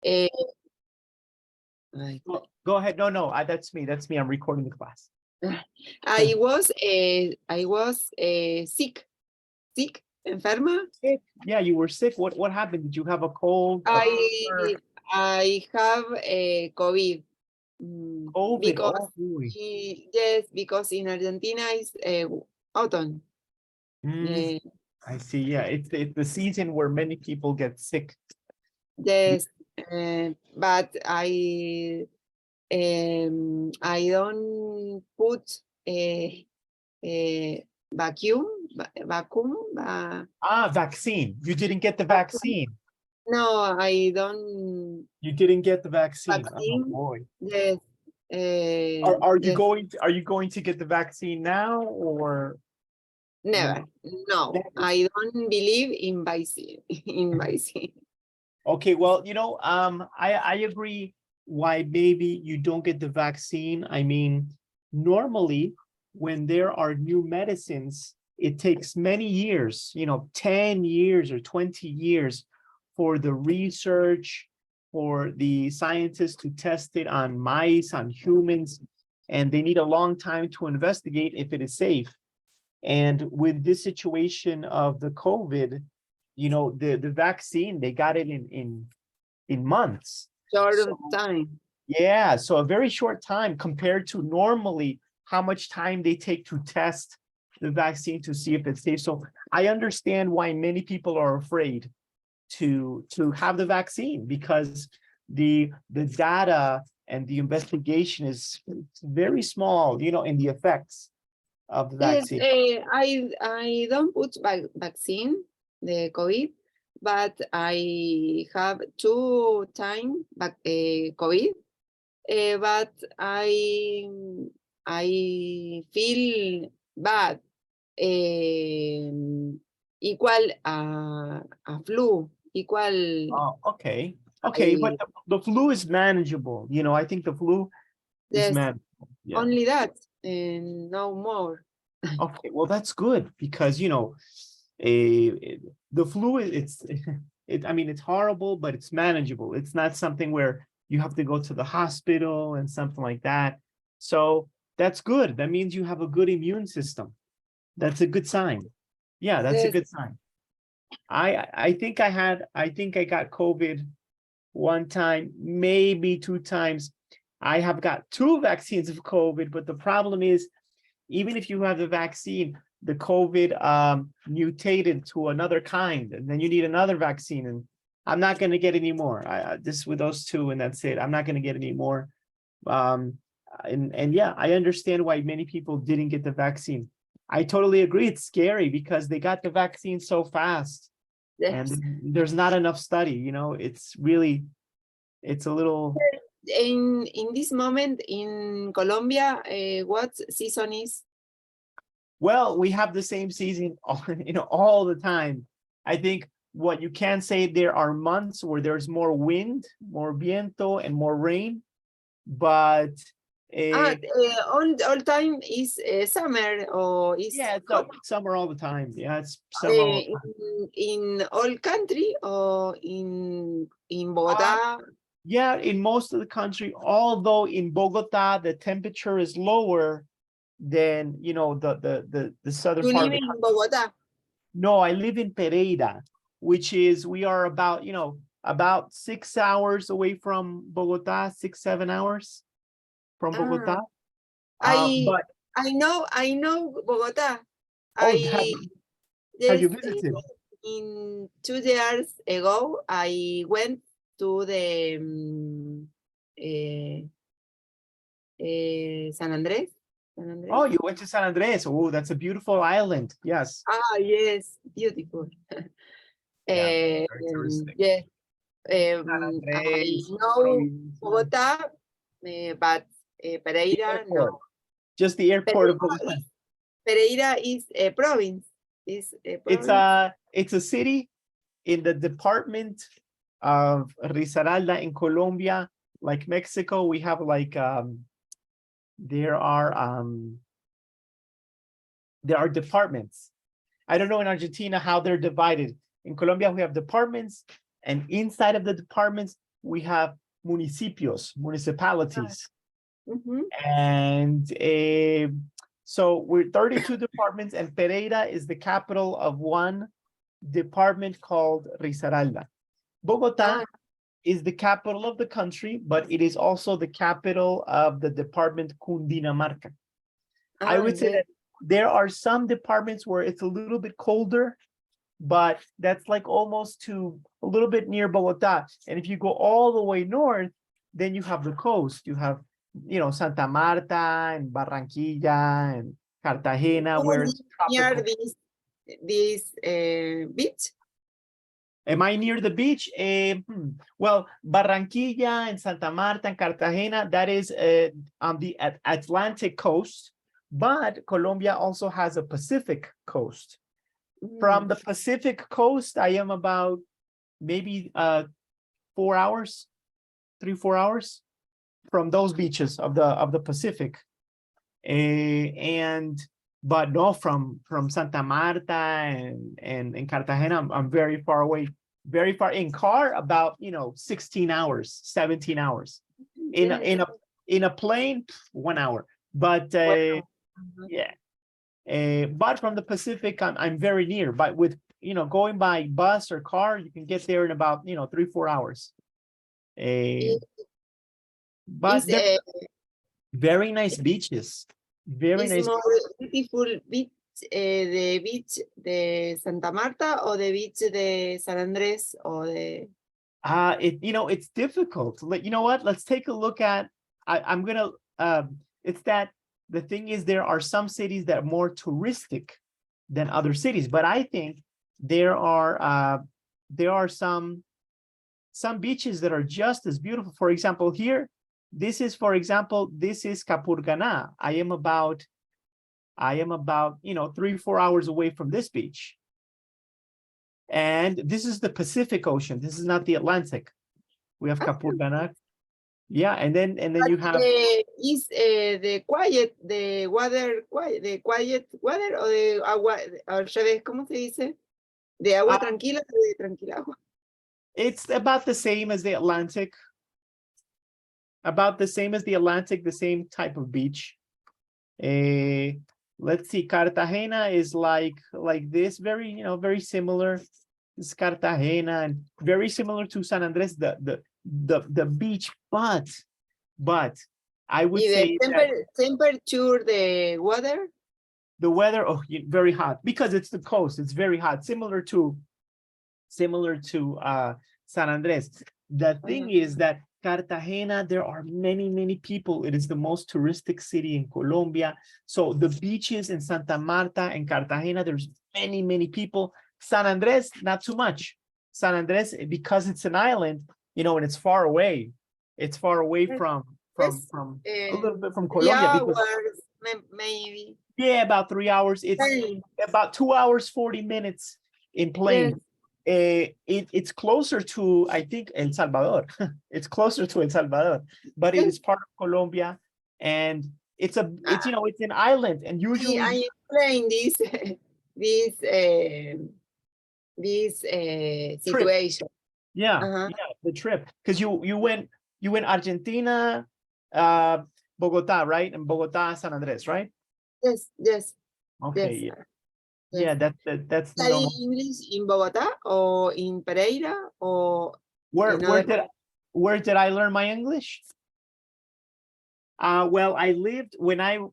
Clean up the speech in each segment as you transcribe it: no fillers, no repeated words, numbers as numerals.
Eh, Go ahead. No, that's me. That's me. I'm recording the class. I was sick, enferma. Sick. Yeah, you were sick. What happened? Did you have a cold? A fever? I have COVID. COVID. Because boy. yes, because in Argentina is autumn. I see. Yeah, it's the season where many people get sick. Yes, but I don't put vacuum. Vaccine. You didn't get the vaccine. No, I don't. You didn't get the vaccine. Vaccine. Oh boy. Yes. Are you yes. going to get the vaccine now or Never. No, Never. I don't believe in vaccine. Okay, well, I agree why maybe you don't get the vaccine. I mean, normally when there are new medicines, it takes many years, 10 years or 20 years for the research, for the scientists to test it on mice, on humans, and they need a long time to investigate if it is safe. And with this situation of the COVID, the vaccine, they got it in months. Short time. Yeah, so a very short time compared to normally how much time they take to test the vaccine to see if it's safe. So I understand why many people are afraid to have the vaccine, because the data and the investigation is very small, in the effects of the vaccine. Yes, I don't put vaccine, the COVID, but I have 2 times COVID, but I feel bad, equal a flu, equal. Oh, okay. Okay, but the flu is manageable. I think the flu is Yes, manageable. Yeah. only that, and no more. Okay, well, that's good because, the flu, I mean, it's horrible, but it's manageable. It's not something where you have to go to the hospital and something like that. So that's good. That means you have a good immune system. That's a good sign. Yeah, that's a Yes. good sign. I think I got COVID one time, maybe 2 times. I have got 2 vaccines of COVID, but the problem is, even if you have the vaccine, the COVID mutated to another kind, and then you need another vaccine, and I'm not going to get any more. This with those 2, and that's it. I'm not going to get any more. And yeah, I understand why many people didn't get the vaccine. I totally agree. It's scary because they got the vaccine so fast. Yes. And there's not enough study, it's a little. In this moment in Colombia, what season is? Well, we have the same season, all the time. I think what you can say, there are months where there's more wind, more viento, and more rain, but all time is summer, or is it's summer all the time. Yeah, it's summer all the time. In all country, or in Bogotá? Yeah, in most of the country, although in Bogotá the temperature is lower than the southern You part live of the in Bogotá? No, I live in Pereira, which is, we are about 6 hours away from Bogotá, 6-7 hours from Bogotá. But I know Bogotá. Have you visited? In 2 years ago, I went to the San Andrés. Oh, you went to San Andrés. Oh, that's a beautiful island. Yes. Yes, beautiful. Yeah, yes. I know Bogotá, but Pereira, no. Just the airport of Bogotá. Pereira is a province. It's a city in the department of Risaralda in Colombia. Like Mexico, we have there are departments. I don't know in Argentina how they're divided. In Colombia, we have departments, and inside of the departments, we have municipios, municipalities. Mhm. And so we're 32 departments, and Pereira is the capital of one department called Risaralda. Bogota Ah, is the capital of the country, but it is also the capital of the department Cundinamarca. I would say okay. that there are some departments where it's a little bit colder, but that's like almost to a little bit near Bogota. And if you go all the way north, then you have the coast. You have, you know, Santa Marta and Barranquilla and Cartagena, You where live it's near tropical. this beach? Am I near the beach? Well, Barranquilla and Santa Marta and Cartagena, that is on the Atlantic coast, but Colombia also has a Pacific coast. From the Pacific coast, I am about maybe 4 hours, 3-4 hours from those beaches of the Pacific. But no, from Santa Marta and Cartagena, I'm very far away, very far in car, about 16 hours, 17 hours. In a plane, 1 hour. But Wow. yeah. But from the Pacific, I'm very near. But with going by bus or car, you can get there in about 3-4 hours. But Is very nice beaches. Very is nice. more beautiful beach, the beach de Santa Marta or the beach de San Andrés or the It's difficult. You know what? Let's take a look at. I'm gonna. It's that the thing is there are some cities that are more touristic than other cities, but I think there are some beaches that are just as beautiful. For example, here, this is Capurganá. I am about 3-4 hours away from this beach. And this is the Pacific Ocean. This is not the Atlantic. We have Capurganá. Yeah, and then you have is the quiet, the water, the quiet water o de agua, al revés, ¿cómo se dice? De agua tranquila o de tranquila agua. It's about the same as the Atlantic. About the same as the Atlantic, the same type of beach. Let's see, Cartagena is like this, very very similar. It's Cartagena and very similar to San Andres, the beach, but I would say that temperature, the weather. the weather, very hot because it's the coast. It's very hot, similar to San Andres. The thing is that Cartagena, there are many people. It is the most touristic city in Colombia. So the beaches in Santa Marta and Cartagena, there's many people. San Andres, not too much. San Andres, because it's an island, and it's far away. It's far away from a little bit from Colombia. Maybe. Yeah, about 3 hours. It's about 2 hours, 40 minutes in plane. Yes. It's closer to, I think, El Salvador. It's closer to El Salvador, but it is part of Colombia, and it's an island, and usually I explain this situation. Yeah, the trip, because you went Argentina, Bogota, right? And Bogota, San Andres, right? Yes. Okay, yes. Yeah, that's the study normal. English in Bogota or in Pereira or where did I learn my English? Well,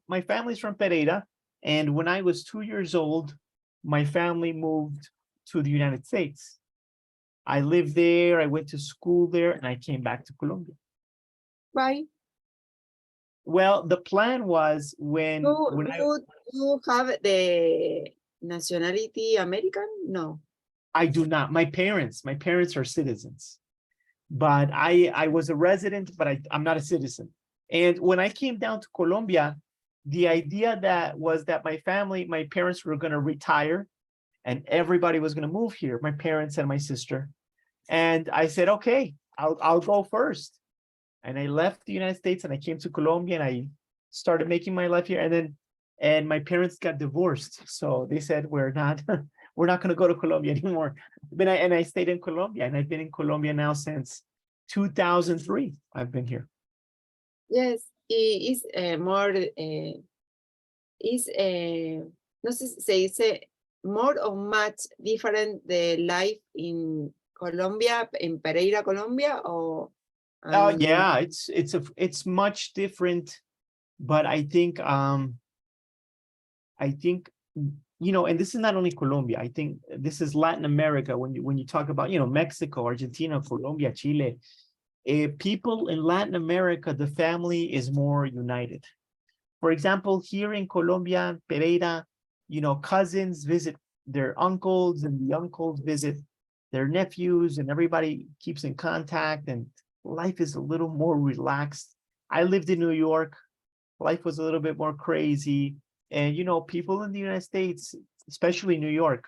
my family's from Pereira, and when I was 2 years old, my family moved to the United States. I lived there, I went to school there, and I came back to Colombia. Right. Well, the plan was when you have the nationality American? No. I do not. My parents are citizens, but I was a resident, but I'm not a citizen. And when I came down to Colombia, the idea was that my parents were going to retire and everybody was going to move here, my parents and my sister. And I said, okay, I'll go first. And I left the United States and I came to Colombia and I started making my life here. And my parents got divorced. So they said, we're not going to go to Colombia anymore. I stayed in Colombia, and I've been in Colombia now since 2003, I've been here. Yes, it is more, no sé si se dice more or much different the life in Colombia, in Pereira, Colombia, or Yeah, it's much different, but I think you know, and this is not only Colombia, I think this is Latin America. When you talk about, you know, Mexico, Argentina, Colombia, Chile, people in Latin America, the family is more united. For example, here in Colombia, Pereira, you know, cousins visit their uncles and the uncles visit their nephews, and everybody keeps in contact, and life is a little more relaxed. I lived in New York. Life was a little bit more crazy. And, you know, people in the United States, especially New York,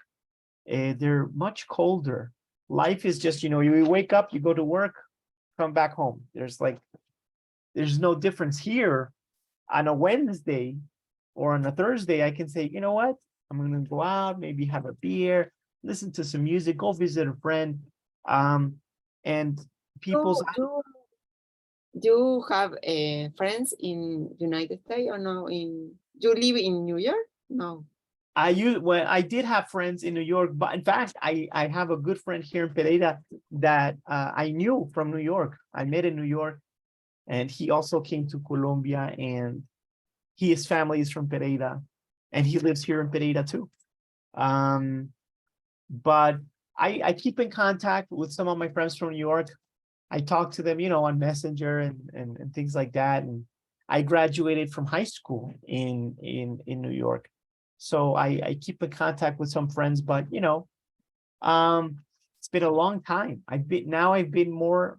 they're much colder. Life is just, you know, you wake up, you go to work, come back home. There's no difference here. On a Wednesday or on a Thursday, I can say, you know what? I'm going to go out, maybe have a beer, listen to some music, go visit a friend. And people's... You have friends in United States or no? You live in New York? No. I did have friends in New York, but in fact, I have a good friend here in Pereira that I knew from New York. I met in New York, and he also came to Colombia, and his family is from Pereira, and he lives here in Pereira too. But I keep in contact with some of my friends from New York. I talk to them, you know, on Messenger and things like that. And I graduated from high school in New York. So I keep in contact with some friends, but you know, it's been a long time. I've been more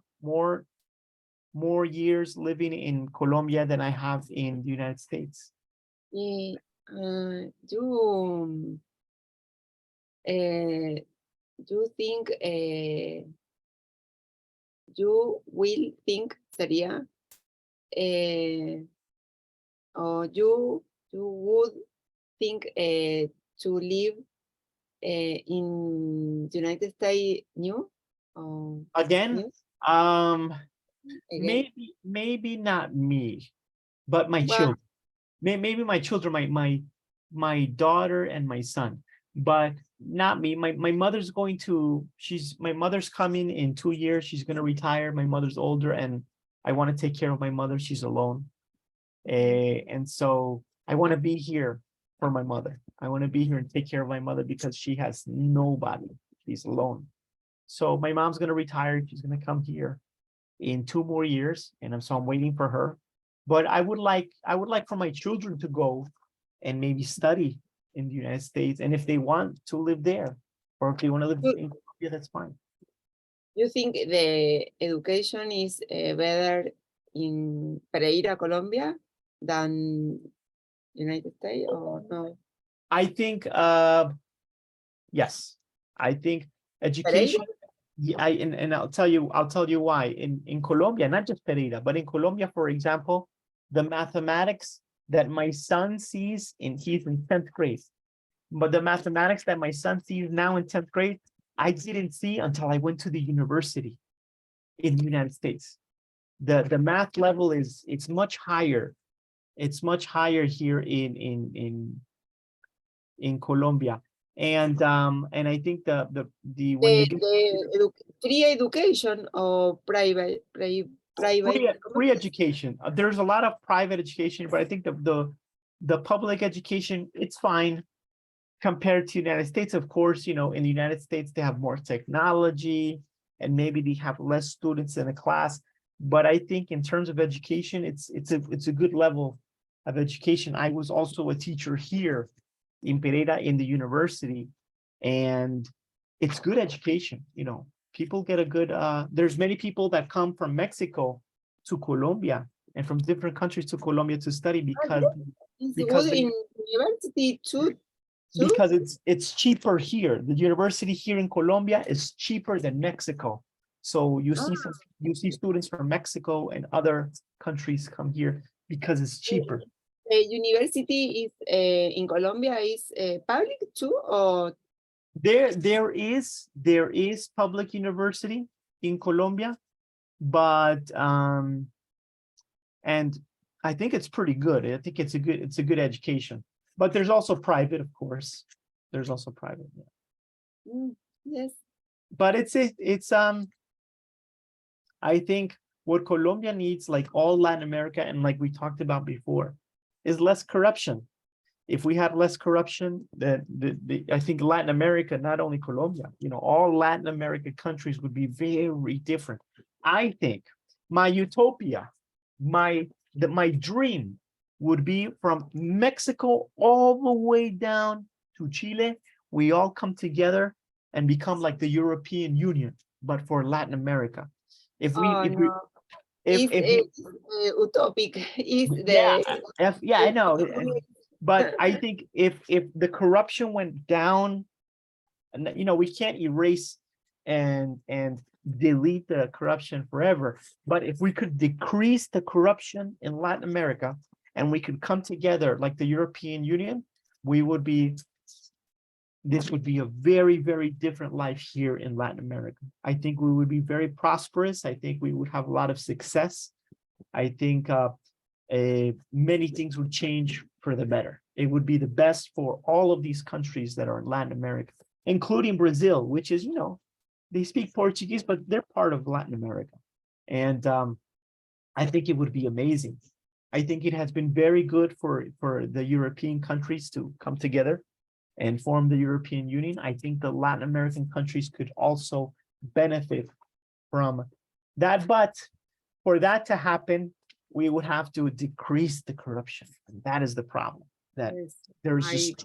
years living in Colombia than I have in the United States. You think you will think sería or you would think to live in the United States new? Again? Maybe not me, but my children. Maybe my children, my daughter and my son, but not me. My mother's my mother's coming in 2 years. She's going to retire. My mother's older, and I want to take care of my mother. She's alone. And so I want to be here for my mother. I want to be here and take care of my mother because she has nobody. She's alone. So my mom's going to retire. She's going to come here in 2 more years. And so I'm waiting for her. But I would like for my children to go and maybe study in the United States. And if they want to live there, or if they want to live in Colombia, that's fine. You think the education is better in Pereira, Colombia than United States or no? I think, yes, I think education, and I'll tell you why. In Colombia, not just Pereira, but in Colombia, for example, the mathematics that my son sees he's in 10th grade, but the mathematics that my son sees now in 10th grade, I didn't see until I went to the university in the United States. The math level it's much higher. It's much higher here in Colombia. And I think free education or private free education. There's a lot of private education, but I think the public education, it's fine compared to the United States. Of course, you know, in the United States they have more technology and maybe they have less students in a class. But I think in terms of education, it's a good level of education. I was also a teacher here in Pereira in the university, and it's good education. You know, people get a good, there's many people that come from Mexico to Colombia and from different countries to Colombia to study because in university too. Because it's cheaper here. The university here in Colombia is cheaper than Mexico. So you see students from Mexico and other countries come here because it's cheaper. The university is in Colombia is public too, or there is public university in Colombia, but and I think it's pretty good. I think it's a good education. But there's also private, of course. There's also private. Yeah. Yes. But I think what Colombia needs, like all Latin America, and like we talked about before, is less corruption. If we had less corruption, I think Latin America, not only Colombia, all Latin American countries would be very different. I think my utopia, my dream would be from Mexico all the way down to Chile. We all come together and become like the European Union, but for Latin America. If it's utopic. Yeah, I know. But I think if the corruption went down, and we can't erase and delete the corruption forever, but if we could decrease the corruption in Latin America and we could come together like the European Union, this would be a very, very different life here in Latin America. I think we would be very prosperous. I think we would have a lot of success. I think many things would change for the better. It would be the best for all of these countries that are in Latin America, including Brazil, which is, they speak Portuguese, but they're part of Latin America. And I think it would be amazing. I think it has been very good for the European countries to come together and form the European Union. I think the Latin American countries could also benefit from that. But for that to happen, we would have to decrease the corruption. And that is the problem. That there's just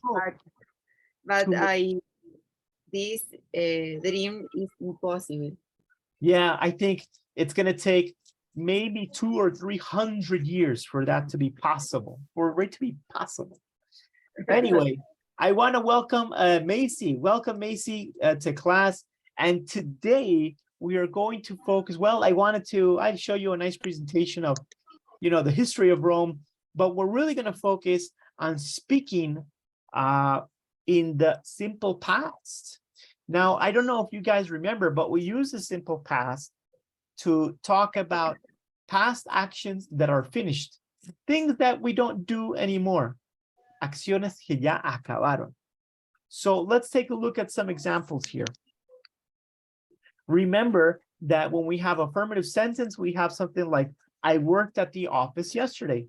this dream is impossible. Yeah, I think it's going to take maybe 200 or 300 years for that to be possible, for it to be possible. Anyway, I want to welcome Macy. Welcome, Macy, to class. And today we are going to focus. Well, I'd show you a nice presentation of, the history of Rome, but we're really going to focus on speaking in the simple past. Now, I don't know if you guys remember, but we use the simple past to talk about past actions that are finished, things that we don't do anymore. Acciones que ya acabaron. So let's take a look at some examples here. Remember that when we have affirmative sentence, we have something like, I worked at the office yesterday.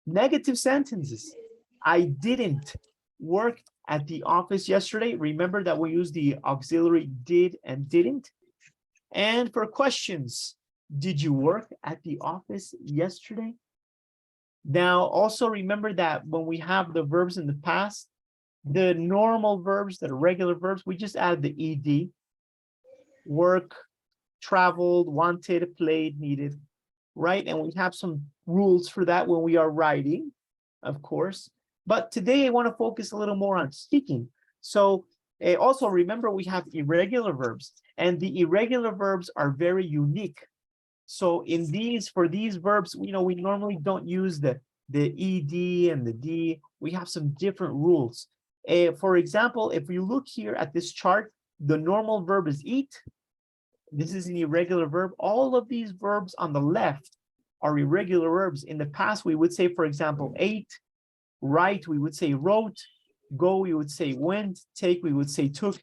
Negative sentences, I didn't work at the office yesterday. Remember that we use the auxiliary did and didn't. And for questions, did you work at the office yesterday? Now, also remember that when we have the verbs in the past, the normal verbs, the regular verbs, we just add the ed. Work, traveled, wanted, played, needed, right? And we have some rules for that when we are writing, of course. But today I want to focus a little more on speaking. So also remember we have irregular verbs, and the irregular verbs are very unique. So for these verbs, we normally don't use the ed and the d. We have some different rules. For example, if you look here at this chart, the normal verb is eat. This is an irregular verb. All of these verbs on the left are irregular verbs. In the past, we would say, for example, ate. Write, we would say wrote. Go, we would say went. Take, we would say took,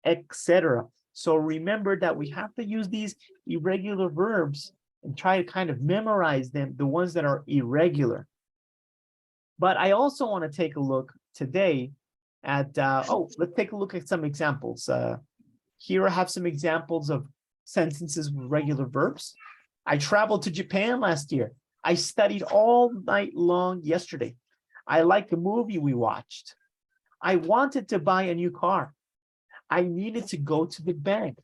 etc. So remember that we have to use these irregular verbs and try to kind of memorize them, the ones that are irregular. But I also want to take a look today at, let's take a look at some examples. Here I have some examples of sentences with regular verbs. I traveled to Japan last year. I studied all night long yesterday. I liked the movie we watched. I wanted to buy a new car. I needed to go to the bank.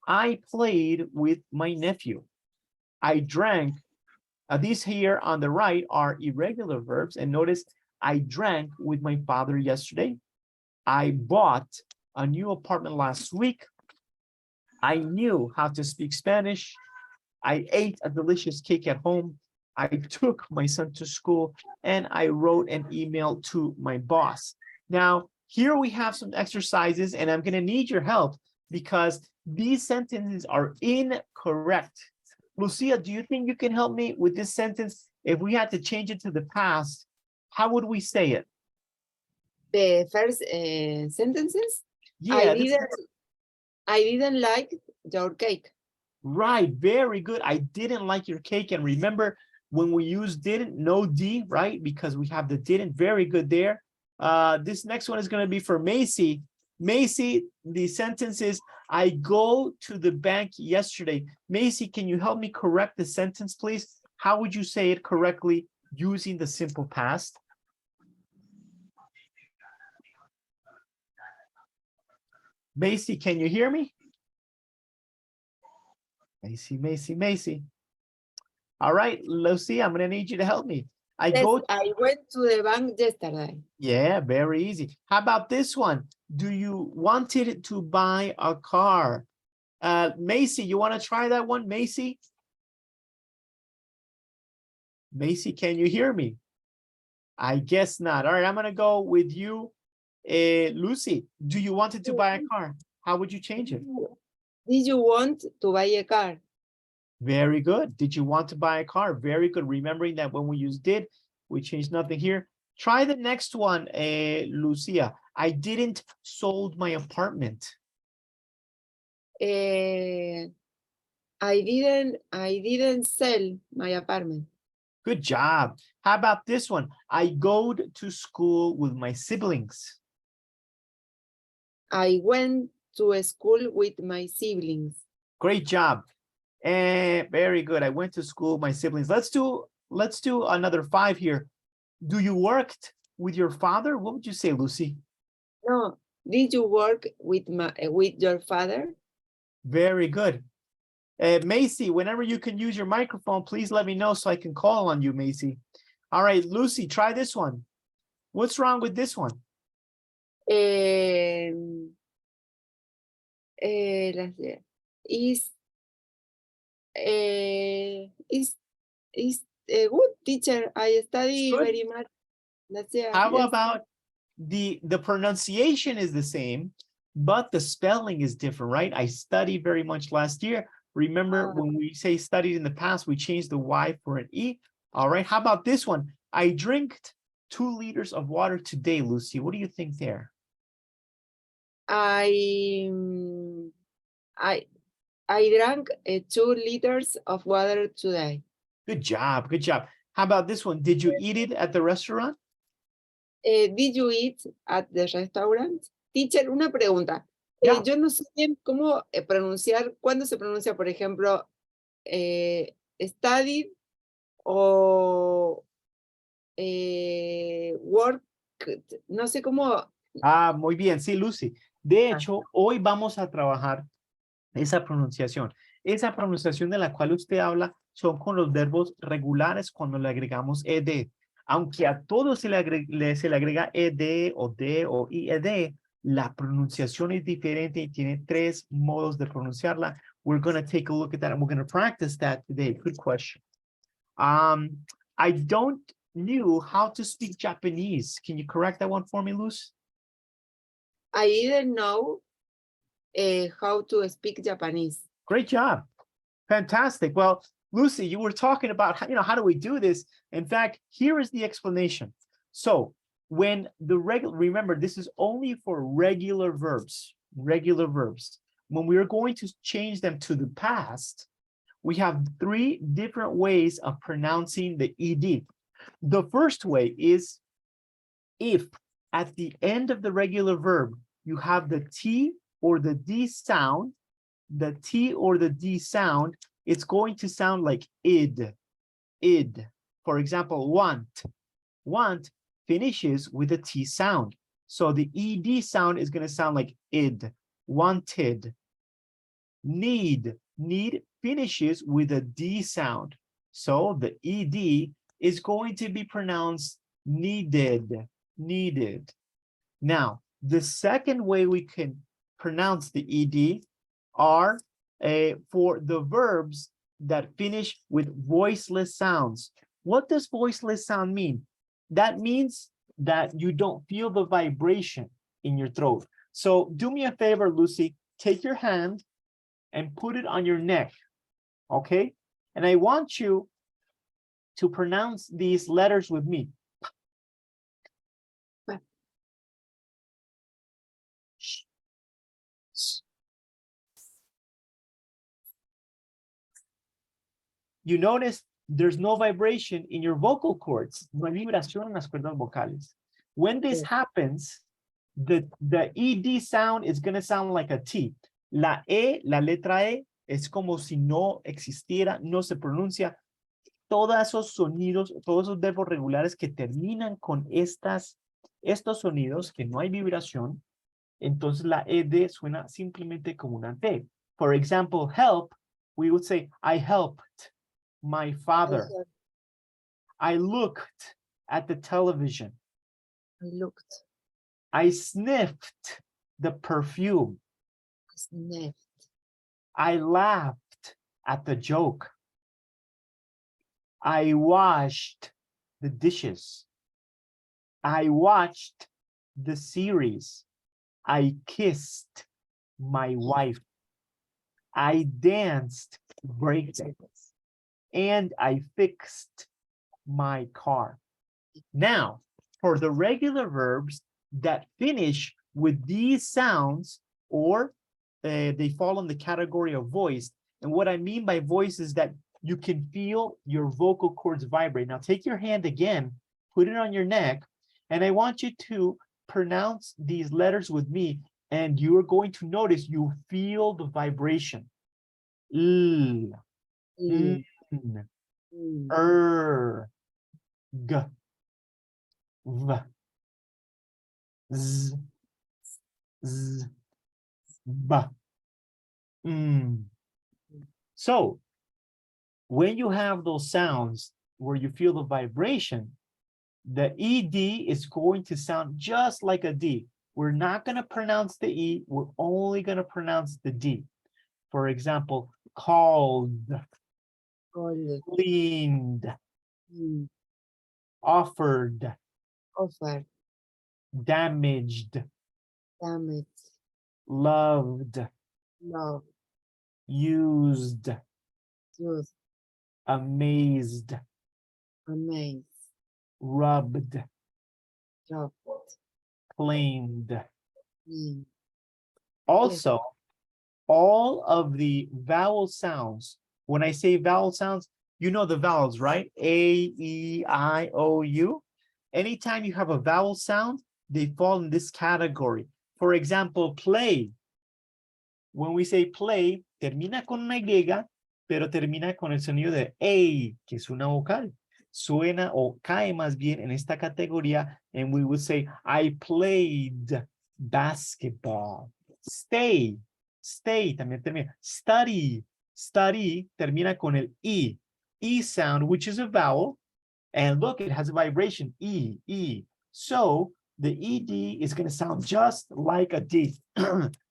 I played with my nephew. I drank. These here on the right are irregular verbs. And notice I drank with my father yesterday. I bought a new apartment last week. I knew how to speak Spanish. I ate a delicious cake at home. I took my son to school, and I wrote an email to my boss. Now, here we have some exercises, and I'm going to need your help because these sentences are incorrect. Lucia, do you think you can help me with this sentence? If we had to change it to the past, how would we say it? The first sentences. Yeah, I didn't like your cake. right, very good. I didn't like your cake. And remember, when we use didn't, no D, right? Because we have the didn't, very good there. This next one is going to be for Macy. Macy, the sentence is, I go to the bank yesterday. Macy, can you help me correct the sentence, please? How would you say it correctly using the simple past? Macy, can you hear me? Macy. All right, Lucy, I'm going to need you to help me. I went to the bank yesterday. Yeah, very easy. How about this one? Do you wanted to buy a car? Macy, you want to try that one, Macy? Macy, can you hear me? I guess not. All right, I'm going to go with you. Lucy, do you wanted to buy a car? How would you change it? Did you want to buy a car? Very good. Did you want to buy a car? Very good. Remembering that when we use did, we changed nothing here. Try the next one, Lucia. I didn't sold my apartment. I didn't sell my apartment. Good job. How about this one? I go to school with my siblings. I went to a school with my siblings. Great job. And very good. I went to school with my siblings. Let's do another 5 here. Do you work with your father? What would you say, Lucy? No. Did you work with your father? Very good. Macy, whenever you can use your microphone, please let me know so I can call on you, Macy. All right, Lucy, try this one. What's wrong with this one? Is a good teacher. I study very much. How about the pronunciation is the same, but the spelling is different, right? I studied very much last year. Remember, when we say studied in the past, we changed the Y for an E. All right, how about this one? I drank 2 liters of water today, Lucy. What do you think there? I drank 2 liters of water today. Good job, good job. How about this one? Did you eat it at the restaurant? Did you eat at the restaurant? Teacher, una pregunta. Yeah. Yo no sé bien cómo pronunciar, cuándo se pronuncia, por ejemplo, studied o work, no sé cómo. Muy bien, sí, Lucy. De hecho, hoy vamos a trabajar esa pronunciación. Esa pronunciación de la cual usted habla son con los verbos regulares cuando le agregamos ed. Aunque a todos se le agrega ed o d o ied, la pronunciación es diferente y tiene 3 modos de pronunciarla. We're going to take a look at that and we're going to practice that today. Good question. I don't knew how to speak Japanese. Can you correct that one for me, Luz? I didn't know how to speak Japanese. Great job. Fantastic. Well, Lucy, you were talking about, how do we do this? In fact, here is the explanation. So when remember, this is only for regular verbs. When we are going to change them to the past, we have 3 different ways of pronouncing the ed. The first way is if at the end of the regular verb, you have the T or the D sound, it's going to sound like id. For example, want finishes with a T sound. So the ed sound is going to sound like id, wanted. Need finishes with a D sound. So the ed is going to be pronounced needed. Now, the second way we can pronounce the ed are for the verbs that finish with voiceless sounds. What does voiceless sound mean? That means that you don't feel the vibration in your throat. So do me a favor, Lucy, take your hand and put it on your neck, okay? And I want you to pronounce these letters with me. You notice there's no vibration in your vocal cords. No hay vibración en las cuerdas vocales. When this happens, the ED sound is going to sound like a T. La letra E, es como si no existiera, no se pronuncia. Todos esos sonidos, todos esos verbos regulares que terminan con estos sonidos, que no hay vibración, entonces la ED suena simplemente como una T. For example, help, we would say, I helped my father. I looked at the television. I sniffed the perfume. I laughed at the joke. I washed the dishes. I watched the series. I kissed my wife. I danced breakdance. And I fixed my car. Now, for the regular verbs that finish with these sounds, or they fall in the category of voice. And what I mean by voice is that you can feel your vocal cords vibrate. Now take your hand again, put it on your neck, and I want you to pronounce these letters with me, and you are going to notice you feel the vibration. L, N, G, V, Z, Z, B. So when you have those sounds where you feel the vibration, the ED is going to sound just like a D. We're not going to pronounce the E, we're only going to pronounce the D. For example, called, cleaned, offered, damaged, loved, used, amazed, rubbed, cleaned. Also, all of the vowel sounds, when I say vowel sounds, you know the vowels, right? A, E, I, O, U. Anytime you have a vowel sound, they fall in this category. For example, play. When we say play, termina con una Y, pero termina con el sonido de A, que es una vocal. Suena o cae más bien en esta categoría, and we would say, I played basketball. Stay, stay, también termina. Study, study, termina con el E. E sound, which is a vowel, and look, it has a vibration, E, E. So the ED is going to sound just like a D.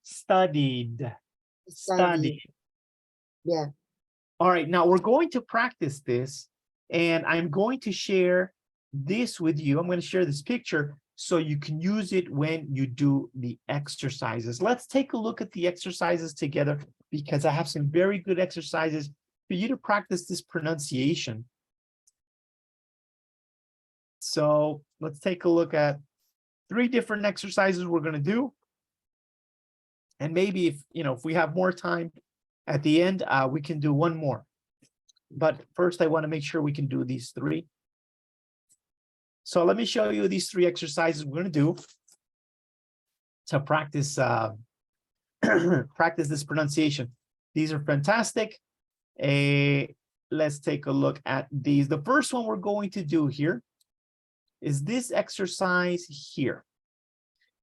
Studied, studied. Yeah. All right, now we're going to practice this, and I'm going to share this with you. I'm going to share this picture so you can use it when you do the exercises. Let's take a look at the exercises together, because I have some very good exercises for you to practice this pronunciation. So let's take a look at 3 different exercises we're going to do. And maybe if we have more time at the end, we can do one more. But first, I want to make sure we can do these 3. So let me show you these 3 exercises we're going to do to practice practice this pronunciation. These are fantastic. Let's take a look at these. The first one we're going to do here is this exercise here.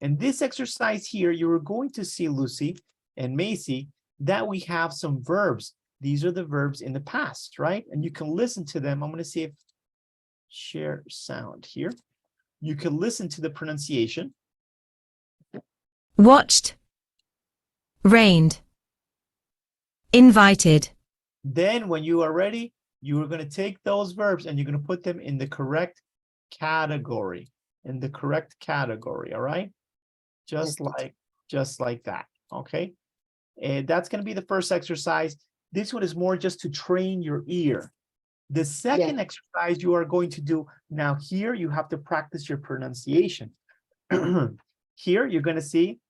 And this exercise here, you're going to see, Lucy and Macy, that we have some verbs. These are the verbs in the past, right? And you can listen to them. I'm going to see if share sound here. You can listen to the pronunciation. Watched, rained, invited. Then when you are ready, you are going to take those verbs and you're going to put them in the correct category, all right? Just like that, okay? And that's going to be the first exercise. This one is more just to train your ear. The second exercise you are going to do, now here you have to practice your pronunciation. Here you're going to see,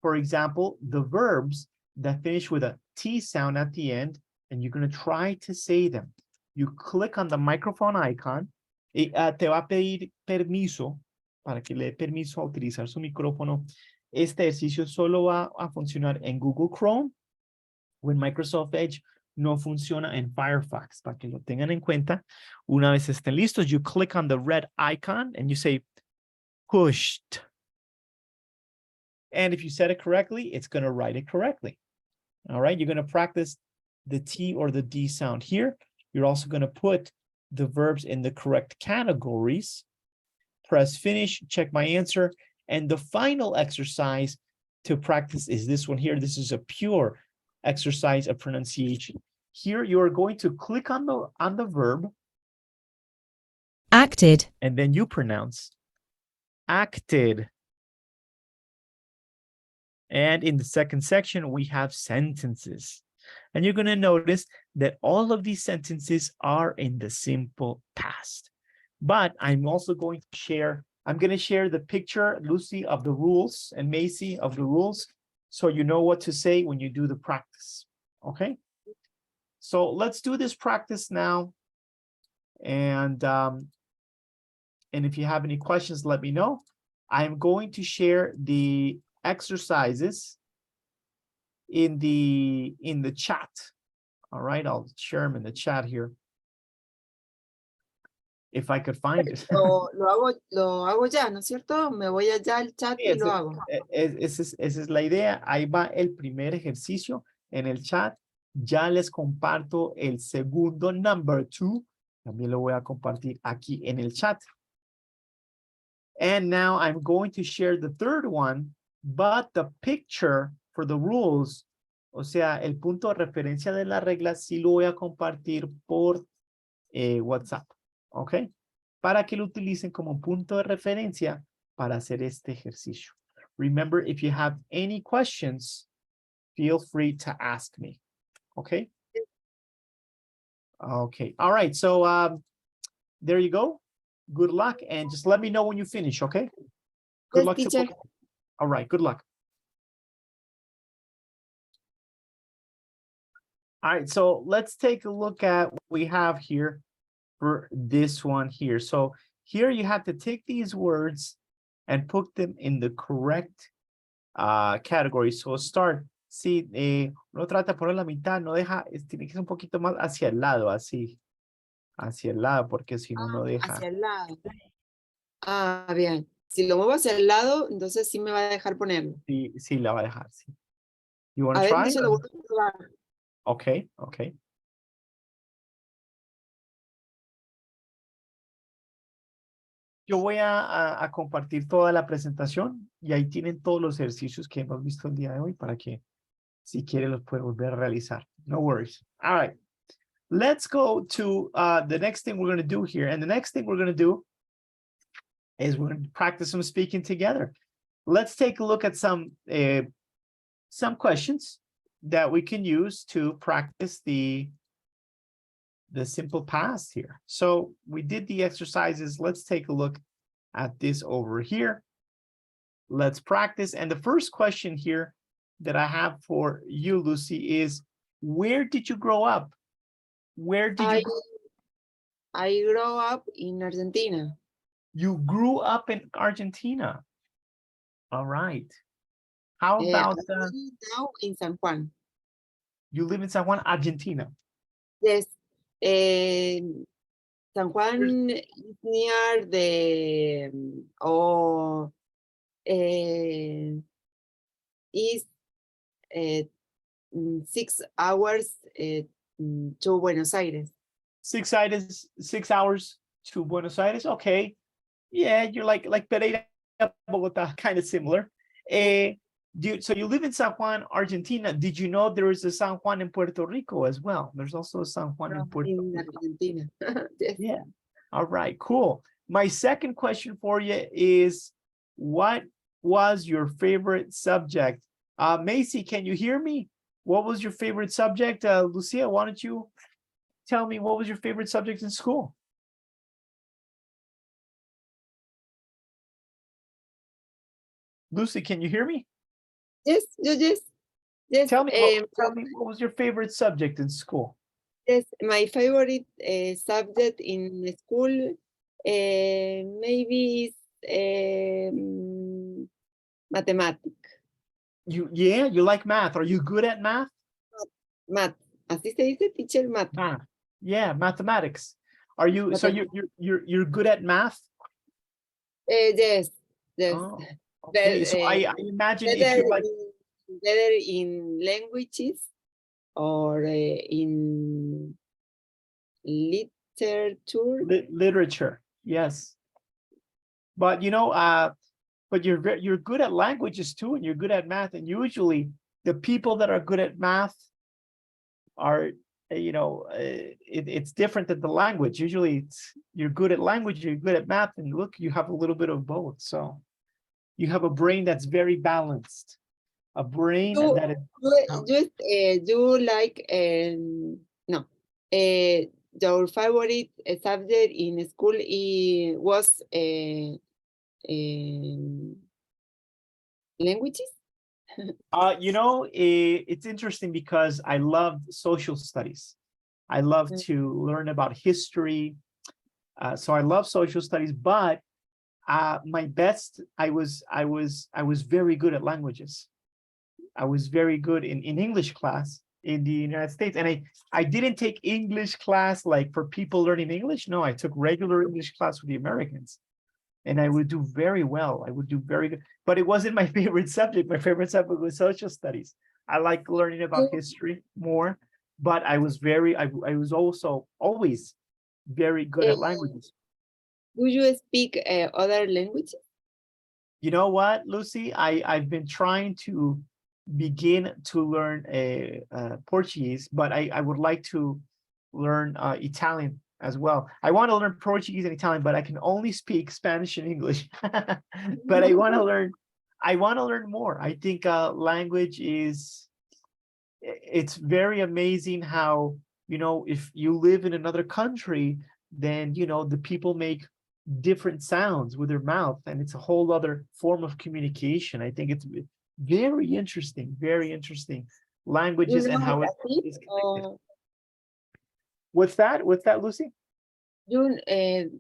for example, the verbs that finish with a T sound at the end, and you're going to try to say them. You click on the microphone icon, te va a pedir permiso, para que le dé permiso a utilizar su micrófono. Este ejercicio solo va a funcionar en Google Chrome o en Microsoft Edge. No funciona en Firefox, para que lo tengan en cuenta. Una vez estén listos, you click on the red icon and you say, pushed. And if you said it correctly, it's going to write it correctly. All right, you're going to practice the T or the D sound here. You're also going to put the verbs in the correct categories. Press finish, check my answer. And the final exercise to practice is this one here. This is a pure exercise of pronunciation. Here you are going to click on the verb. Acted. And then you pronounce acted. And in the second section, we have sentences. And you're going to notice that all of these sentences are in the simple past. But I'm also going to share, I'm going to share the picture, Lucy, of the rules, and Macy of the rules, so you know what to say when you do the practice. Okay? So let's do this practice now. And if you have any questions, let me know. I'm going to share the exercises in the chat. All right, I'll share them in the chat here. If I could find it. Lo hago ya, ¿no es cierto? Me voy allá al chat y lo hago. Esa es la idea. Ahí va el primer ejercicio en el chat. Ya les comparto el segundo, number 2. También lo voy a compartir aquí en el chat. And now I'm going to share the third one, but the picture for the rules, o sea, el punto de referencia de la regla, sí lo voy a compartir por WhatsApp, ¿ok? Para que lo utilicen como punto de referencia para hacer este ejercicio. Remember, if you have any questions, feel free to ask me, okay? Okay, all right, so there you go. Good luck, and just let me know when you finish, okay? Good luck. Teacher. All right, good luck. All right, so let's take a look at what we have here for this one here. So here you have to take these words and put them in the correct category. So start, sí, no trata de poner la mitad, no deja, tiene que ser un poquito más hacia el lado, así. Hacia el lado, porque si no, no deja. Hacia el lado. Ah, bien. Si lo muevo hacia el lado, entonces sí me va a dejar ponerlo. Sí, sí, la va a dejar, sí. You want A to ver, try? entonces lo vuelvo a probar. Okay, okay. Yo voy a compartir toda la presentación y ahí tienen todos los ejercicios que hemos visto el día de hoy para que si quiere los puede volver a realizar. No worries. All right. Let's go to the next thing we're going to do here. And the next thing we're going to do is we're going to practice some speaking together. Let's take a look at some questions that we can use to practice the simple past here. So we did the exercises. Let's take a look at this over here. Let's practice. And the first question here that I have for you, Lucy, is where did you grow up? Where did you? I grew up in Argentina. You grew up in Argentina. All right. How about now in San Juan? You live in San Juan, Argentina. Yes. San Juan is near the is 6 hours to Buenos Aires. 6 hours to Buenos Aires. Okay. Yeah, you're like Pereira, Bogota, kind of similar. So you live in San Juan, Argentina. Did you know there is a San Juan in Puerto Rico as well? There's also a San Juan in Puerto Rico. Argentina. Yes. Yeah. All right, cool. My second question for you is, what was your favorite subject? Macy, can you hear me? What was your favorite subject? Lucia, why don't you tell me what was your favorite subject in school? Lucy, can you hear me? Yes, yes. Tell me what was your favorite subject in school? Yes, my favorite subject in school maybe is mathematics. You like math. Are you good at math? Math. Así se dice, teacher, math. Math. Yeah, mathematics. Are you so you're good at math? Yes. Oh, okay. So I imagine if you like better in languages or in literature. Literature, yes. But you know, but you're good at languages too, and you're good at math. And usually, the people that are good at math are, you know, it's different than the language. Usually, you're good at language, you're good at math, and look, you have a little bit of both. So, you have a brain that's very balanced. A brain that is. You like no. Your favorite subject in school was languages? You know, it's interesting because I loved social studies. I love to learn about history. So I love social studies, but my best, I was very good at languages. I was very good in English class in the United States. And I didn't take English class like for people learning English. No, I took regular English class with the Americans. And I would do very well. I would do very good. But it wasn't my favorite subject. My favorite subject was social studies. I like learning about history more. But I was I was also always very good at languages. Do you speak other languages? You know what, Lucy? I've been trying to begin to learn Portuguese, but I would like to learn Italian as well. I want to learn Portuguese and Italian, but I can only speak Spanish and English. But I want to learn more. I think language it's very amazing how, you know, if you live in another country, then, you know, the people make different sounds with their mouth, and it's a whole other form of communication. I think it's very interesting languages and how it is connected. What's that, Lucy? Do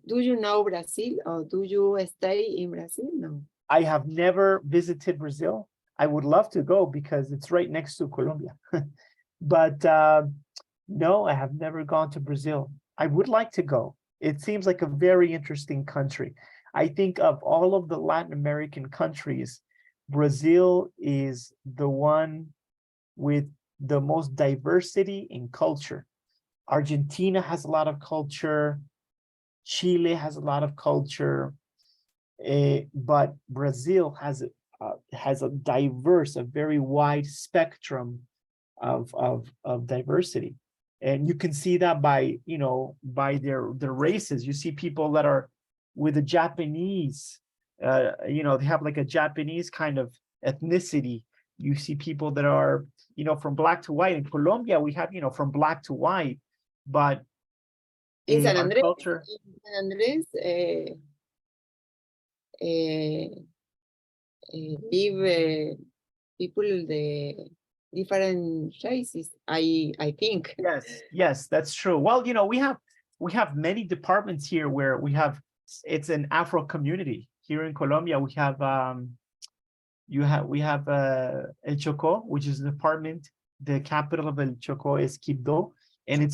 you know Brazil, or do you stay in Brazil? No. I have never visited Brazil. I would love to go because it's right next to Colombia. But no, I have never gone to Brazil. I would like to go. It seems like a very interesting country. I think of all of the Latin American countries, Brazil is the one with the most diversity in culture. Argentina has a lot of culture. Chile has a lot of culture. But Brazil has a diverse, a very wide spectrum of diversity. And you can see that by, you know, by their races. You see people that are with the Japanese, you know, they have like a Japanese kind of ethnicity. You see people that are, you know, from black to white. In Colombia, we have, you know, from black to white. But in San Andres, culture, live people the different races, I think. Yes, that's true. Well, you know, we have many departments here where it's an Afro community. Here in Colombia, we have El Chocó, which is a department. The capital of El Chocó is Quibdó, and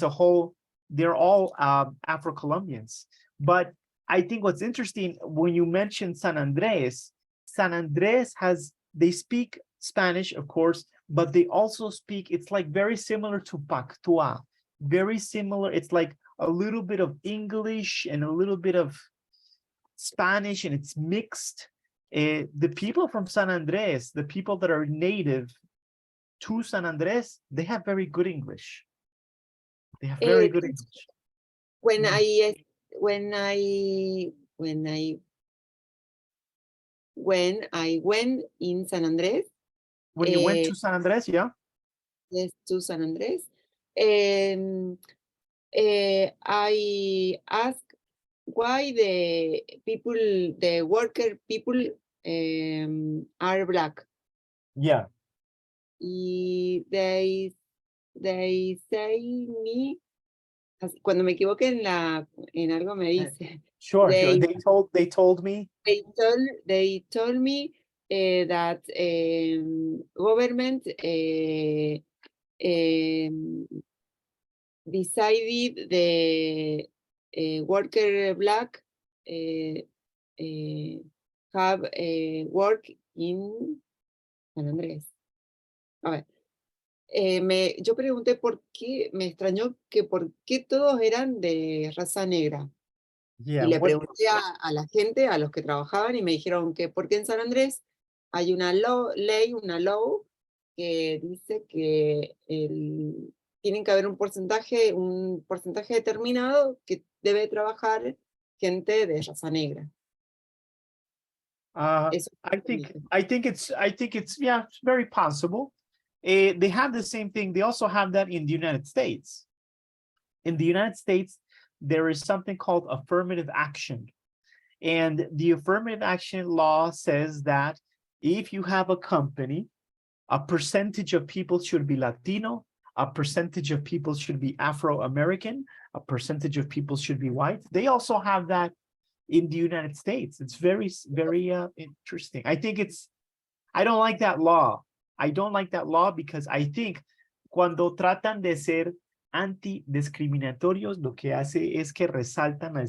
they're all Afro-Colombians. But I think what's interesting, when you mention San Andres they speak Spanish, of course, but they also speak, it's like very similar to Pactua, very similar. It's like a little bit of English and a little bit of Spanish, and it's mixed. The people from San Andres, the people that are native to San Andres, they have very good English. They have very good English. When I went in San Andres. When you went to San Andres, yeah? Yes, to San Andres. I ask why the worker people are black. Yeah. Y they say me, cuando me equivoque en algo me dice. Sure. They told me. They told me that government decided the worker black have work in San Andrés. A ver, yo pregunté por qué, me extrañó que por qué todos eran de raza negra. Yeah. Y le pregunté a la gente, a los que trabajaban, y me dijeron que porque en San Andrés hay una ley, una law, que dice que tienen que haber un porcentaje determinado que debe trabajar gente de raza negra. Eso I think it's yeah, it's very possible. They have the same thing. They also have that in the United States. In the United States, there is something called affirmative action. And the affirmative action law says that if you have a company, a percentage of people should be Latino, a percentage of people should be Afro-American, a percentage of people should be white. They also have that in the United States. It's very, very interesting. I don't like that law. I don't like that law because I think cuando tratan de ser antidiscriminatorios, lo que hace es que resaltan la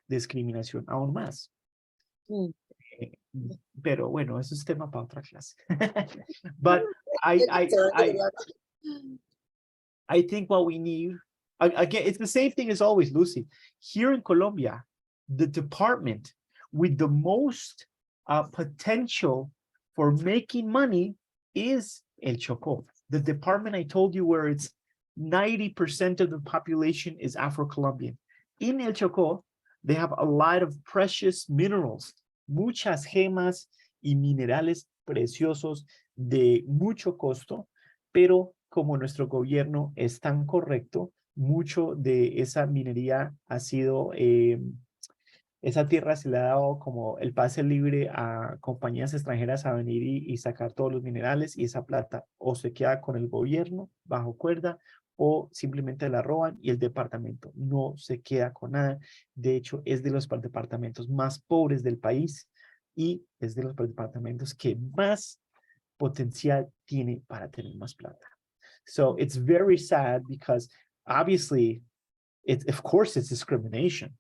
discriminación aún más. Pero bueno, eso es tema para otra clase. But I think what we need, again, it's the same thing as always, Lucy. Here in Colombia, the department with the most potential for making money is El Chocó. The department I told you where it's 90% of the population is Afro-Colombian. In El Chocó, they have a lot of precious minerals, muchas gemas y minerales preciosos de mucho costo, pero como nuestro gobierno es tan correcto, mucho de esa minería ha sido, esa tierra se le ha dado como el pase libre a compañías extranjeras a venir y sacar todos los minerales, y esa plata o se queda con el gobierno bajo cuerda o simplemente la roban y el departamento no se queda con nada. De hecho, es de los departamentos más pobres del país y es de los departamentos que más potencial tiene para tener más plata. So it's very sad because obviously, of course, it's discrimination.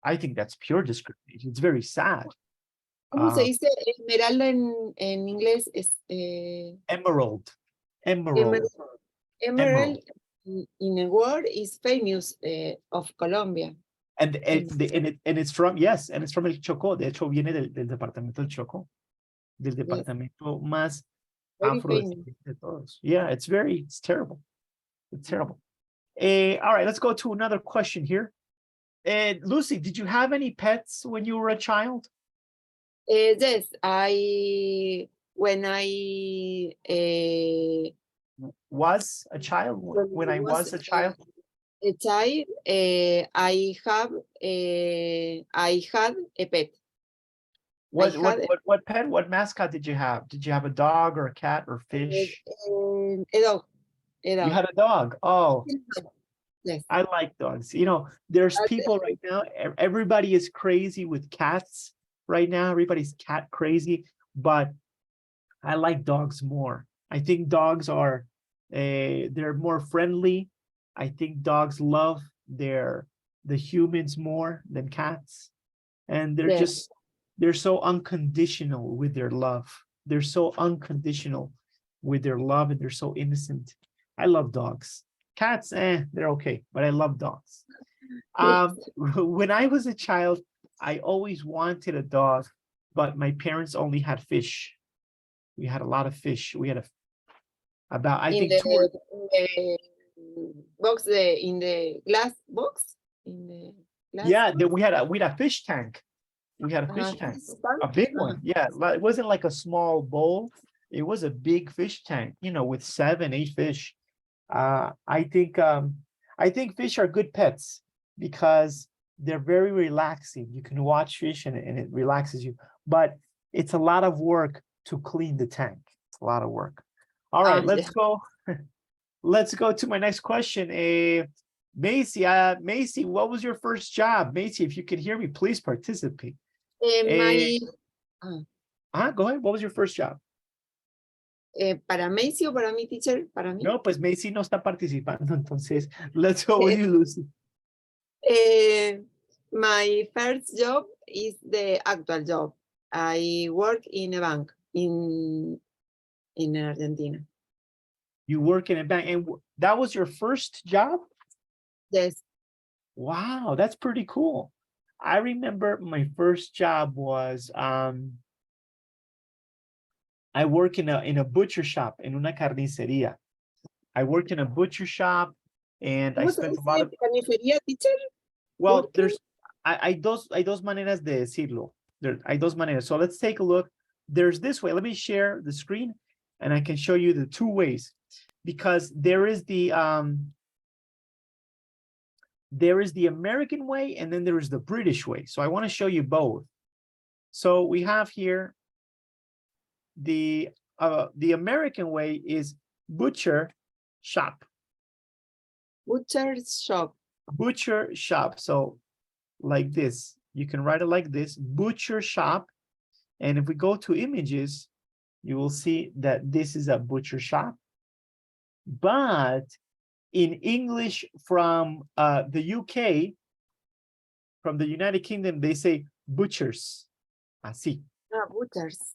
I think that's pure discrimination. It's very sad. ¿Cómo se dice esmeralda en inglés? Es, Emerald. Emerald in the world is famous of Colombia. And it's from, yes, and it's from El Chocó. De hecho, viene del departamento del Chocó, del departamento más afro de todos. Yeah, it's terrible. It's terrible. All right, let's go to another question here. Lucy, did you have any pets when you were a child? Yes, when I was a child, when I was a child. A child, I had a pet. What pet? What mascot did you have? Did you have a dog or a cat or fish? A dog. You had a dog. Oh, yes. I like dogs. You know, there's people right now. Everybody is crazy with cats right now. Everybody's cat crazy, but I like dogs more. I think dogs are they're more friendly. I think dogs love the humans more than cats, and they're so unconditional with their love. They're so unconditional with their love, and they're so innocent. I love dogs. Cats, they're okay, but I love dogs. When I was a child, I always wanted a dog, but my parents only had fish. We had a lot of fish. We had in the glass box. Yeah, then we had a fish tank. We had a fish tank, a big one. Yeah, it wasn't like a small bowl. It was a big fish tank, you know, with 7, 8 fish. I think fish are good pets because they're very relaxing. You can watch fish and it relaxes you, but it's a lot of work to clean the tank. It's a lot of work. All right, let's yeah. go. Let's go to my next question. Macy, Macy, what was your first job? Macy, if you can hear me, please participate. My, Go ahead. What was your first job? ¿Para Macy o para mi teacher? Para mí. No, pues Macy no está participando, entonces let's go with you, Lucy. My first job is the actual job. I work in a bank in Argentina. You work in a bank, and that was your first job? Yes. Wow, that's pretty cool. I remember my first job was I work in a butcher shop, in una carnicería. I worked in a butcher shop, and I spent a lot of. ¿Carnicería, teacher? Well, hay dos maneras de decirlo. Hay dos maneras. So let's take a look. There's this way. Let me share the screen, and I can show you the two ways, because there is the American way, and then there is the British way. So I want to show you both. So we have here the American way is butcher shop. Butcher shop. Butcher shop. So like this, you can write it like this, butcher shop. And if we go to images, you will see that this is a butcher shop. But in English from the UK, from the United Kingdom, they say butchers. Así. Butchers.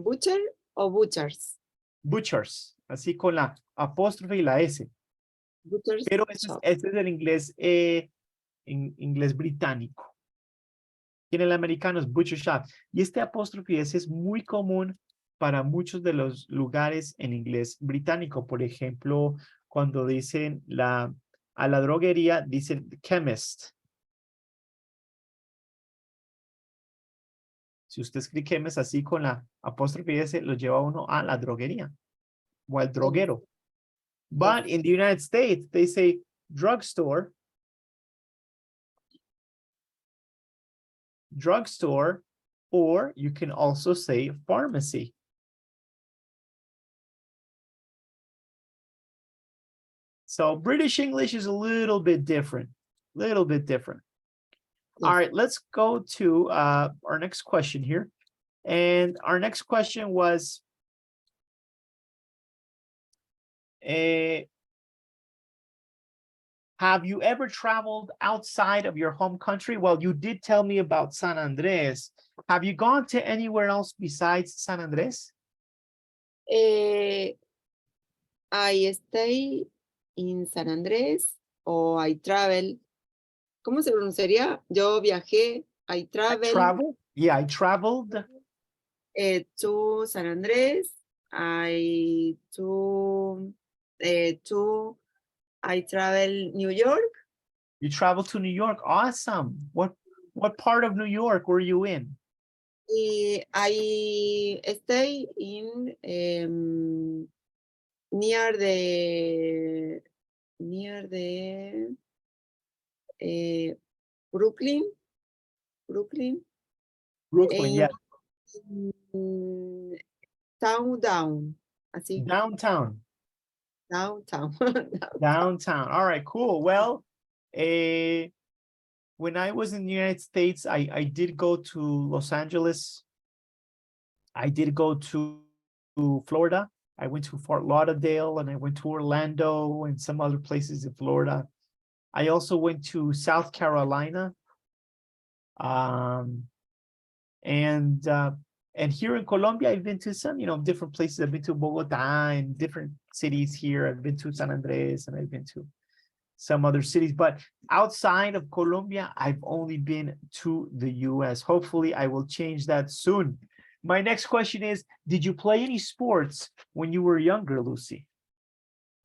Butcher o butchers. Butchers. Así con la apóstrofe y la S. Butchers. Pero ese es el inglés, en inglés británico. Y en el americano es butcher shop. Y este apóstrofe S es muy común para muchos de los lugares en inglés británico. Por ejemplo, cuando dicen a la droguería, dicen chemist. Si usted escribe chemist así con la apóstrofe S, lo lleva uno a la droguería o al droguero. But in the United States, they say drugstore, or you can also say pharmacy. So British English is a little bit different, All right, let's go to our next question here. And our next question was, have you ever traveled outside of your home country? Well, you did tell me about San Andres. Have you gone to anywhere else besides San Andres? I stay in San Andres, or I travel. ¿Cómo se pronunciaría? Yo viajé, I traveled. I traveled. To San Andres. I travel New York. You traveled to New York. Awesome. What part of New York were you in? I stay in near the Brooklyn, Yeah. Down, así. Downtown. Downtown. All right, cool. Well, when I was in the United States, I did go to Los Angeles. I did go to Florida. I went to Fort Lauderdale, and I went to Orlando and some other places in Florida. I also went to South Carolina. And here in Colombia, I've been to some, different places. I've been to Bogota and different cities here. I've been to San Andres, and I've been to some other cities. But outside of Colombia, I've only been to the US. Hopefully, I will change that soon. My next question is, did you play any sports when you were younger, Lucy?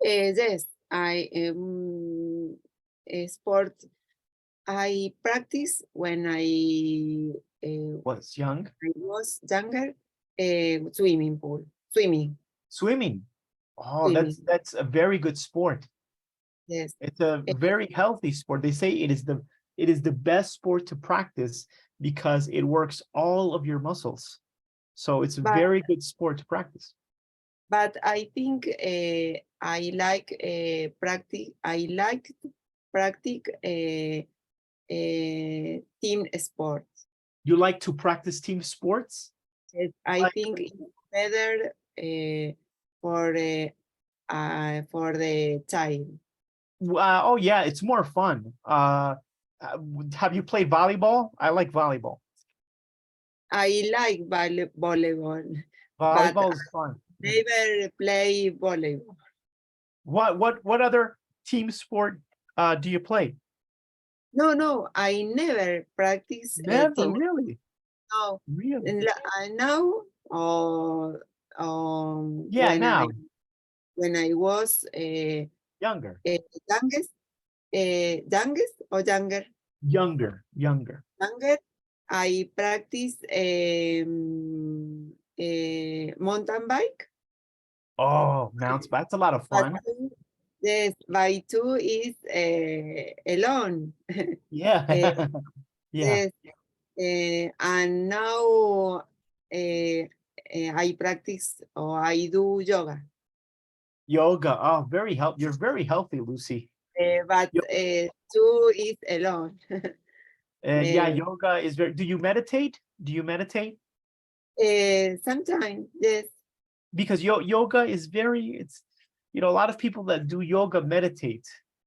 Yes, I am sport. I practice when I was young. I was younger, swimming pool. Swimming. Swimming. Oh, Swimming. that's a very good sport. Yes. It's a very healthy sport. They say it is the best sport to practice because it works all of your muscles. So it's a very good sport to practice. But I think I like practice. I like practice team sports. You like to practice team sports? Yes, I think it's better for the child. Oh yeah, it's more fun. Have you played volleyball? I like volleyball. I like volleyball. Volleyball is fun. Never play volleyball. What other team sport do you play? No, I never practice. Never, really? No, Really? now Yeah, now. When I was Younger. youngest or younger? Younger. I practice mountain bike. Oh, mountain bike. That's a lot of fun. Yes, by two is alone. Yeah. Yeah. Yes, and now I practice or I do yoga. Yoga. Oh, very healthy. You're very healthy, Lucy. But two is alone. Yeah, yoga is very. Do you meditate? Do you meditate? Sometimes, yes. Because yoga is very. It's a lot of people that do yoga meditate,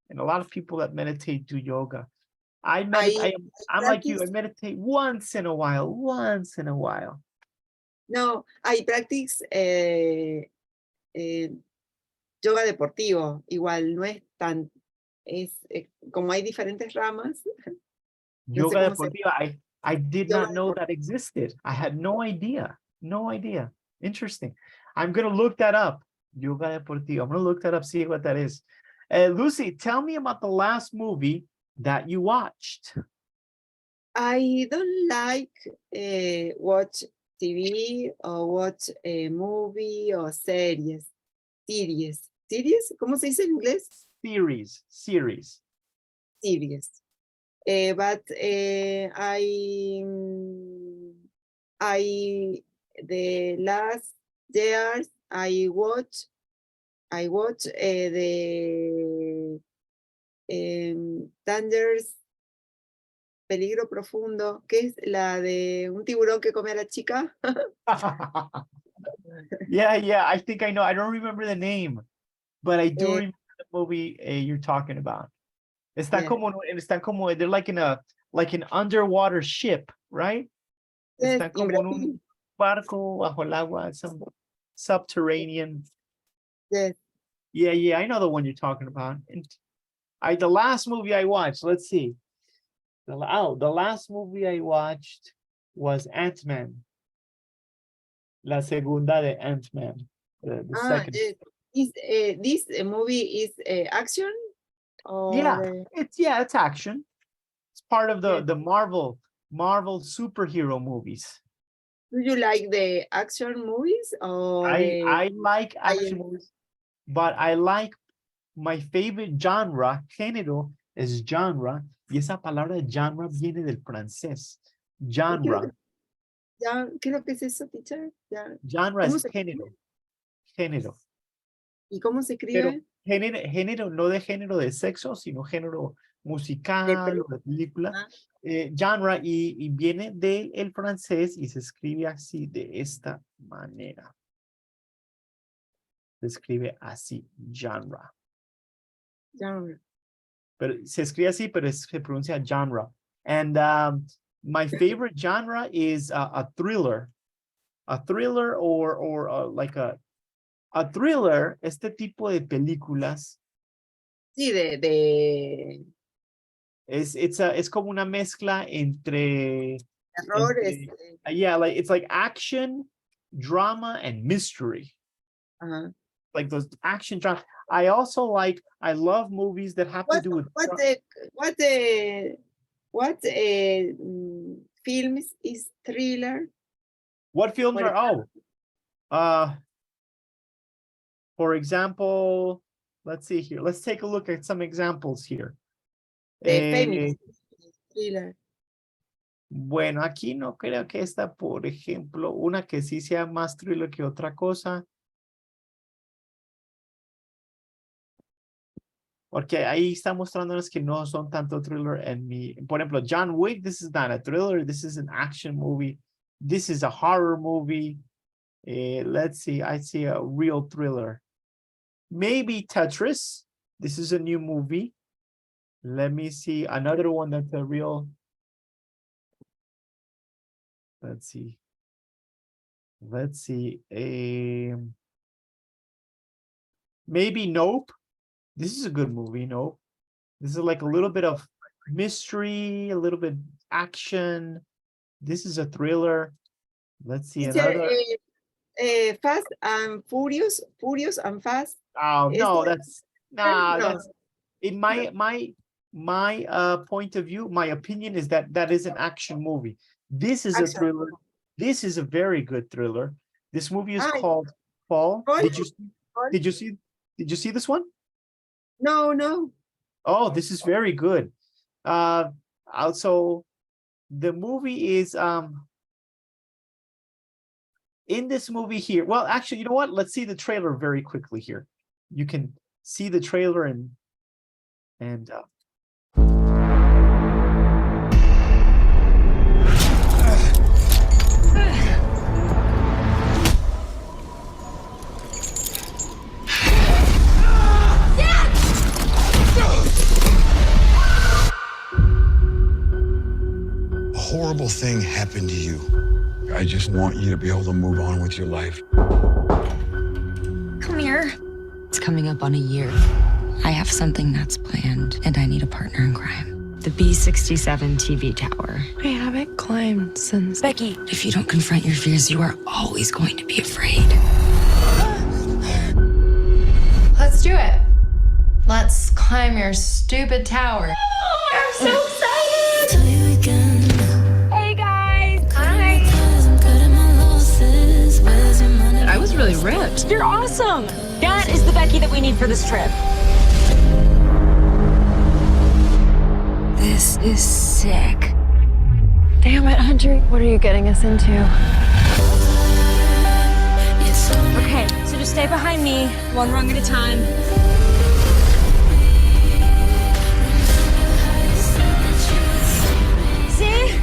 and a lot of people that meditate do yoga. I'm like you. I meditate once in a while. No, I practice yoga deportivo. Igual no es tan, como hay diferentes ramas. No sé Yoga cómo se- deportiva. I did Yoga not know that existed. I had no idea. No idea. Interesting. I'm gonna look that up. Yoga deportiva. I'm gonna look that up, see what that is. Lucy, tell me about the last movie that you watched. I don't like watch TV or watch a movie or series. Series? ¿Cómo se dice en inglés? Series. Series. But the last years I watch the Dangers, Peligro Profundo, que es la de un tiburón que come a la chica. Yeah, I think I know. I don't remember the name, but I do remember the movie you're talking about. Están como, they're like in an underwater ship, right? Están como en un barco bajo el agua, some subterranean. Yes. Yeah, I know the one you're talking about. And the last movie I watched, let's see. The last movie I watched was Ant-Man. La segunda de Ant-Man. The second. Yes. This movie is action? Or It's action. It's part of the Marvel superhero movies. Do you like the action movies? Or I like action movies, but I like my favorite genre, género, es genre, y esa palabra genre viene del francés. Genre. ¿Qué es lo que es eso, teacher? Genre es género. ¿Y cómo se escribe? Pero género, no de género de sexo, sino género musical o de película. Genre y viene del francés y se escribe así, de esta manera. Se escribe así, genre. Pero se escribe así, pero se pronuncia genre. And my favorite genre is a thriller. A thriller or like a thriller, este tipo de películas. Sí, Es como una mezcla entre errores. it's like action, drama, and mystery. Like those action drama. I love movies that have to do with what films is thriller? What films are For example, let's see here. Let's take a look at some examples here. De feminist thriller. Bueno, aquí no creo que esta, por ejemplo, una que sí sea más thriller que otra cosa. Porque ahí está mostrándonos que no son tanto thriller en mi. Por ejemplo, John Wick, this is not a thriller, this is an action movie. This is a horror movie. Let's see, I see a real thriller. Maybe Tetris. This is a new movie. Let me see another one that's a real. Let's see. Let's see. Maybe Nope. This is a good movie, Nope. This is like a little bit of mystery, a little bit action. This is a thriller. Let's see another. Fast and Furious, Furious and Fast. Oh no, that's no. that's in my point of view, my opinion is that that is an action movie. This is a thriller. This is a very good thriller. This movie is called Fall. Did you see this one? No. Oh, this is very good. Also, the movie is in this movie here. Well, actually, you know what? Let's see the trailer very quickly here. You can see the trailer and A horrible thing happened to you. I just want you to be able to move on with your life. Come here. It's coming up on a year. I have something that's planned, and I need a partner in crime. The B67 TV tower. I haven't climbed since... Becky, if you don't confront your fears, you are always going to be afraid. Let's do it. Let's climb your stupid tower. Oh, I'm so excited! Hey, guys. Hi. I was really ripped. You're awesome. That is the Becky that we need for this trip. This is sick. Damn it, Hunter. What are you getting us into? Okay, so just stay behind me, one rung at a time. See?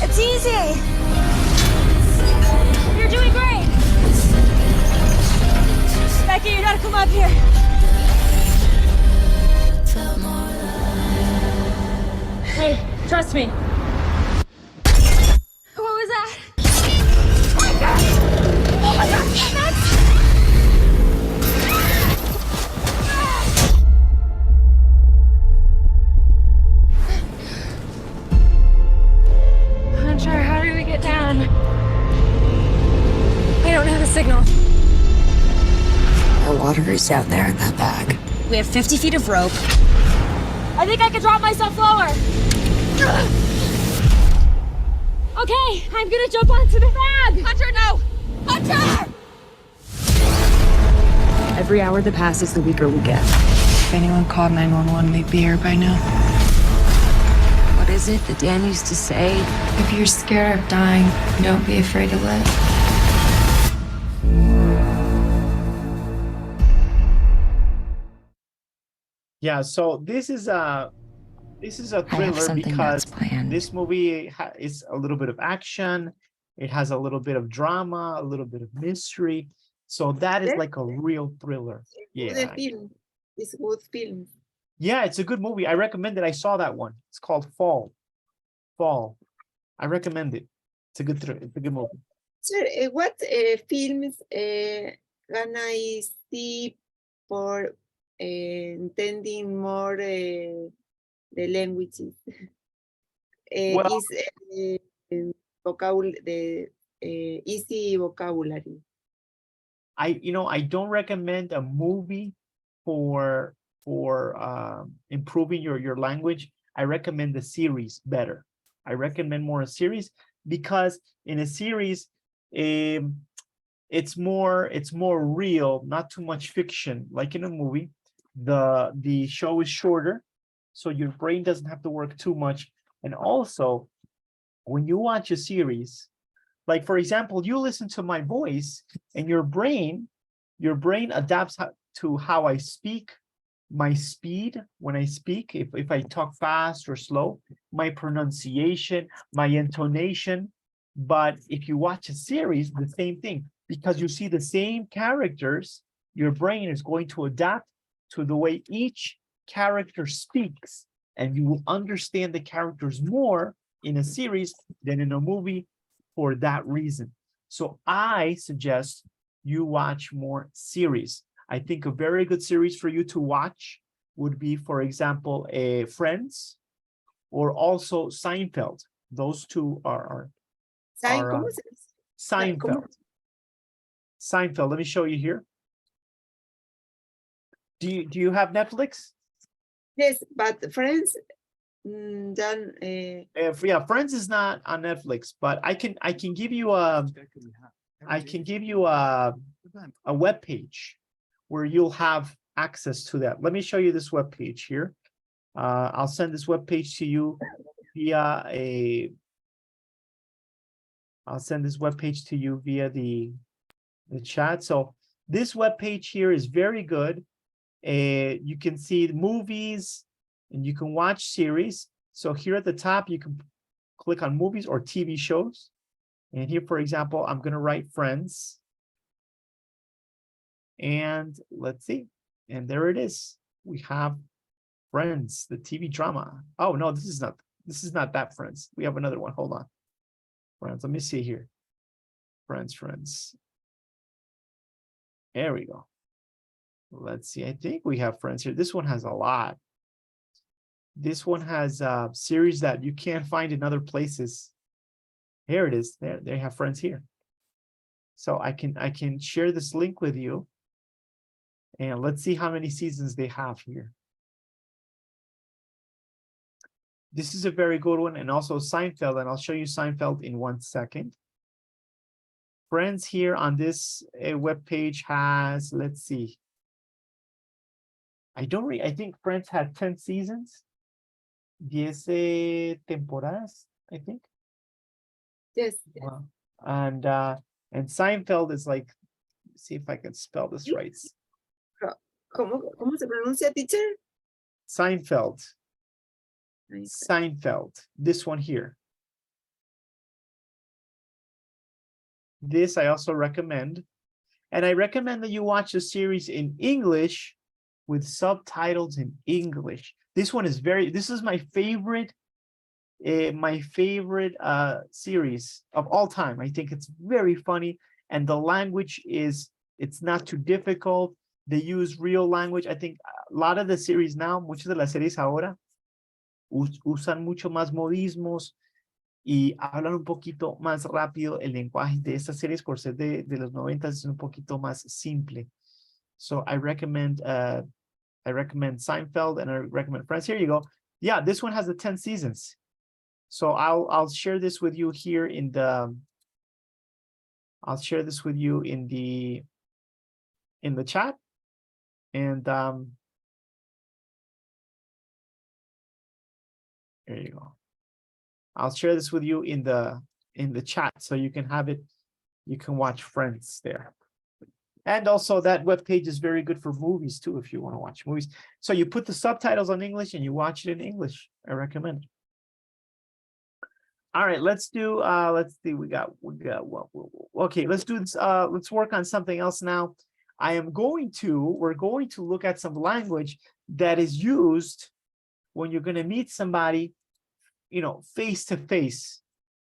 It's easy. You're doing great. Becky, you gotta come up here. Hey, trust me. What was that? Oh my God! Oh my God! Hunter, how do we get down? I don't have a signal. Our water is down there in that bag. We have 50 feet of rope. I think I could drop myself lower. Okay, I'm gonna jump onto the bag. Hunter, no! Hunter! Every hour that passes, the weaker we get. If anyone called 911, they'd be here by now. What is it that Dan used to say? If you're scared of dying, don't be afraid to live. yeah, so this is a thriller because this movie is a little bit of action. It has a little bit of drama, a little bit of mystery. So that is like a real thriller. Yeah. It's a good film. Yeah, it's a good movie. I recommend it. I saw that one. It's called Fall. Fall. I recommend it. It's a good movie. Sir, what films can I see for intending more the languages? Well, is the easy vocabulary. I don't recommend a movie for improving your language. I recommend the series better. I recommend more a series because in a series, it's more real, not too much fiction. Like in a movie, the show is shorter, so your brain doesn't have to work too much. And also, when you watch a series, like for example, you listen to my voice, and your brain adapts to how I speak, my speed when I speak, if I talk fast or slow, my pronunciation, my intonation. But if you watch a series, the same thing, because you see the same characters, your brain is going to adapt to the way each character speaks, and you will understand the characters more in a series than in a movie for that reason. So I suggest you watch more series. I think a very good series for you to watch would be, for example, Friends, or also Seinfeld. Those two are ¿Cómo se dice? Seinfeld. Seinfeld. Let me show you here. Do you have Netflix? Yes, but Friends, then Yeah, Friends is not on Netflix, but I can give you a web page where you'll have access to that. Let me show you this web page here. I'll send this web page to you via the chat. So this web page here is very good. You can see the movies and you can watch series. So here at the top, you can click on movies or TV shows. And here, for example, I'm going to write Friends. And let's see. And there it is. We have Friends, the TV drama. Oh, no, this is not that Friends. We have another one. Hold on. Friends, let me see here. Friends. There we go. Let's see. I think we have Friends here. This one has a lot. This one has a series that you can't find in other places. Here it is. There they have Friends here. So I can share this link with you. And let's see how many seasons they have here. This is a very good one, and also Seinfeld, and I'll show you Seinfeld in 1 second. Friends here on this web page has, let's see. I think Friends had 10 seasons. 10 temporadas, I think. yes. Wow. And Seinfeld is like, see if I can spell this right. ¿Cómo se pronuncia, teacher? Seinfeld. This one here. This I also recommend. And I recommend that you watch the series in English with subtitles in English. This one is this is my favorite series of all time. I think it's very funny, and the language it's not too difficult. They use real language. I think a lot of the series now, muchas de las series ahora, usan mucho más modismos y hablan un poquito más rápido. El lenguaje de estas series, por ser de los 90, es un poquito más simple. So I recommend Seinfeld, and I recommend Friends. Here you go. Yeah, this one has the 10 seasons. So I'll share this with you here in the chat. And there you go. I'll share this with you in the chat, so you can have it. You can watch Friends there. And also that web page is very good for movies too, if you want to watch movies. So you put the subtitles on English and you watch it in English. I recommend. All right, let's see. We got okay, let's do this. Let's work on something else now. We're going to look at some language that is used when you're going to meet somebody, face to face.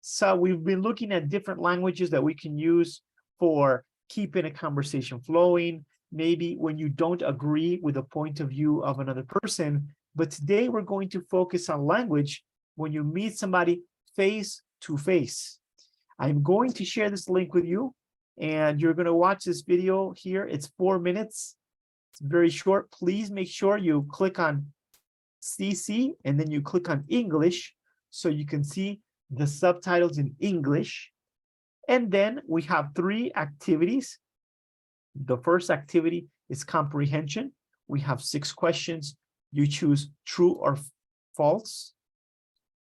So we've been looking at different languages that we can use for keeping a conversation flowing, maybe when you don't agree with the point of view of another person. But today we're going to focus on language when you meet somebody face to face. I'm going to share this link with you, and you're going to watch this video here. It's 4 minutes. It's very short. Please make sure you click on CC and then you click on English so you can see the subtitles in English. And then we have 3 activities. The first activity is comprehension. We have 6 questions. You choose true or false.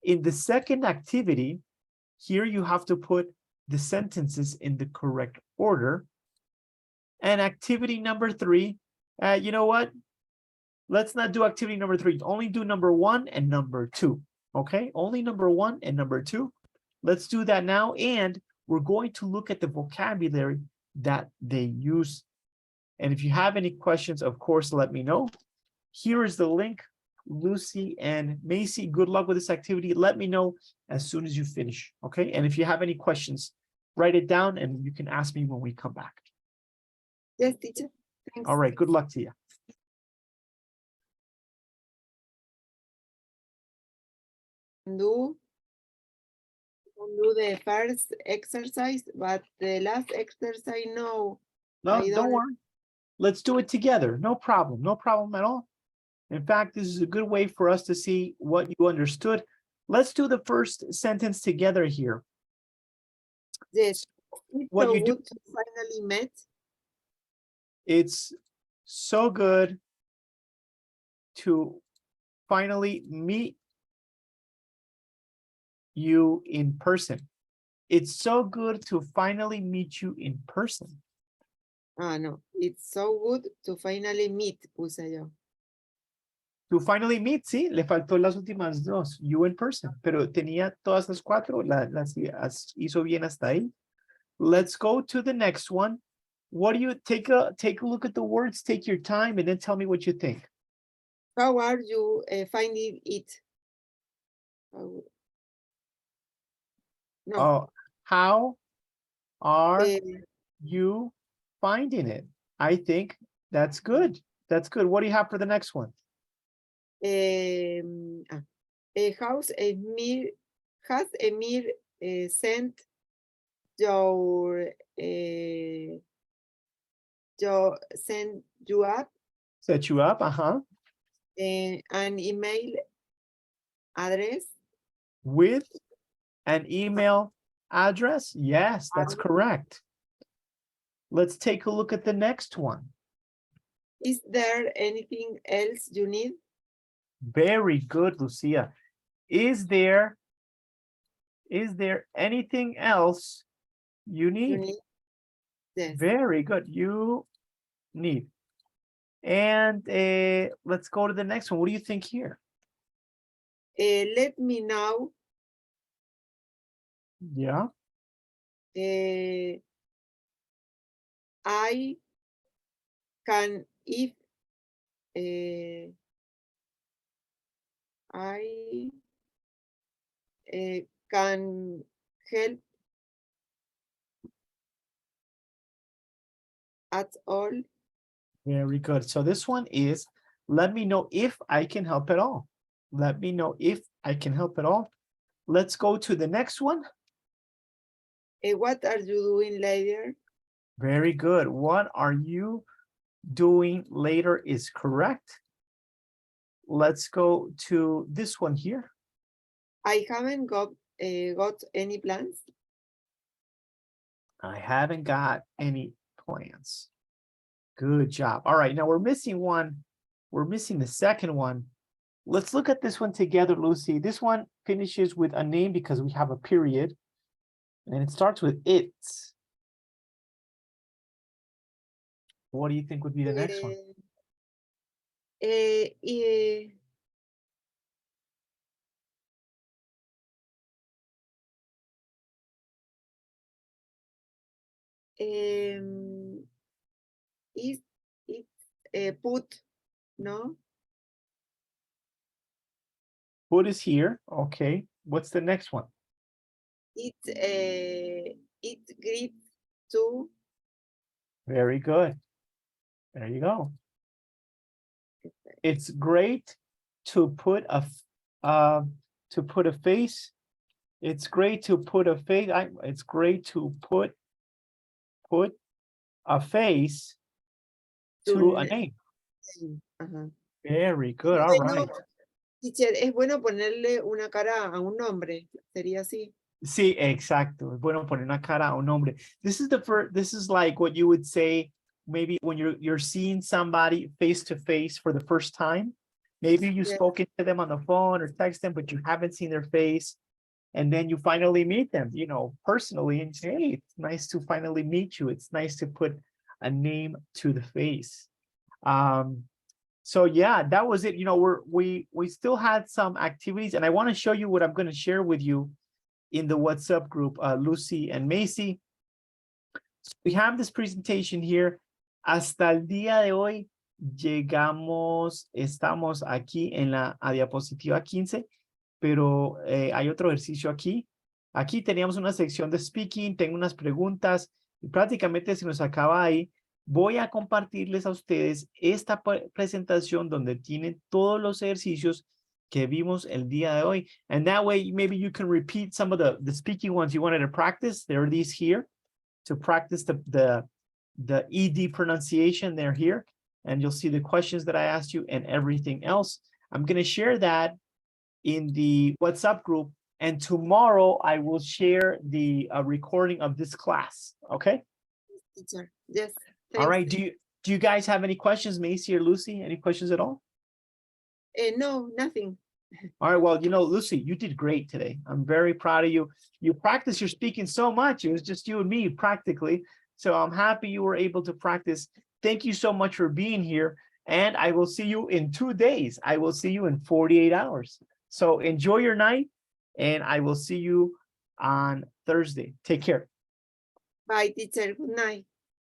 In the second activity, here you have to put the sentences in the correct order. And activity number 3, you know what? Let's not do activity number 3. Only do number 1 and number 2. Okay, only number 1 and number 2. Let's do that now. And we're going to look at the vocabulary that they use. And if you have any questions, of course, let me know. Here is the link. Lucy and Macy, good luck with this activity. Let me know as soon as you finish. Okay, and if you have any questions, write it down and you can ask me when we come back. Yes, teacher. Thanks. All right, good luck to you. Do the first exercise, but the last exercise, no. No, don't worry. Let's do it together. No problem. No problem at all. In fact, this is a good way for us to see what you understood. Let's do the first sentence together here. Yes. It's What so you do- good to finally met. It's so good to finally meet you in person. It's so good to finally meet you in person. Ah, no. It's so good to finally meet, puse yo. To finally meet, sí, le faltó las últimas 2, you in person, pero tenía todas las 4, las hizo bien hasta ahí. Let's go to the next one. What do you take a look at the words, take your time, and then tell me what you think. How are you finding it? No. Oh, how are eh, you finding it? I think that's good. That's good. What do you have for the next one? has Emir sent your send you up Set you up, an email address? with an email address? Yes, that's correct. Let's take a look at the next one. Is there anything else you need? Very good, Lucia. Is there anything else you You need? need? Yes. Very good. You need. And let's go to the next one. What do you think here? Let me know. Yeah. I can if I can help at all. Very good. So this one is, let me know if I can help at all. Let me know if I can help at all. Let's go to the next one. What are you doing later? Very good. What are you doing later is correct. Let's go to this one here. I haven't got any plans. I haven't got any plans. Good job. All right, now we're missing one. We're missing the second one. Let's look at this one together, Lucy. This one finishes with a name because we have a period. And it starts with it. What do you think would be the next one? Is it put, no? Put is here. Okay. What's the next one? It great to. Very good. There you go. It's great to put a face. It's great to put a face. It's great to put a face to a name. Ajá. Very good. All right. Teacher, es bueno ponerle una cara a un nombre, sería así. Sí, exacto. Es bueno poner una cara a un nombre. This is the first, this is like what you would say maybe when you're seeing somebody face to face for the first time. Maybe you've Yeah. spoken to them on the phone or text them, but you haven't seen their face. And then you finally meet them, you know, personally, and say, hey, it's nice to finally meet you. It's nice to put a name to the face. So yeah, that was it. You know, we still had some activities, and I want to show you what I'm going to share with you in the WhatsApp group, Lucy and Macy. So we have this presentation here. Hasta el día de hoy estamos aquí en la diapositiva 15, pero hay otro ejercicio aquí. Aquí teníamos una sección de speaking, tengo unas preguntas y prácticamente se nos acaba ahí. Voy a compartirles a ustedes esta presentación donde tienen todos los ejercicios que vimos el día de hoy. And that way, maybe you can repeat some of the speaking ones you wanted to practice. There are these here to practice the ED pronunciation. They're here. And you'll see the questions that I asked you and everything else. I'm going to share that in the WhatsApp group. And tomorrow I will share the recording of this class. Okay? Teacher. Yes. All right. thanks. Do you guys have any questions, Macy or Lucy? Any questions at all? No, nothing. All right. Well, you know, Lucy, you did great today. I'm very proud of you. You practiced your speaking so much. It was just you and me practically. So I'm happy you were able to practice. Thank you so much for being here. And I will see you in 2 days. I will see you in 48 hours. So enjoy your night. And I will see you on Thursday. Take care. Bye, teacher. Good night.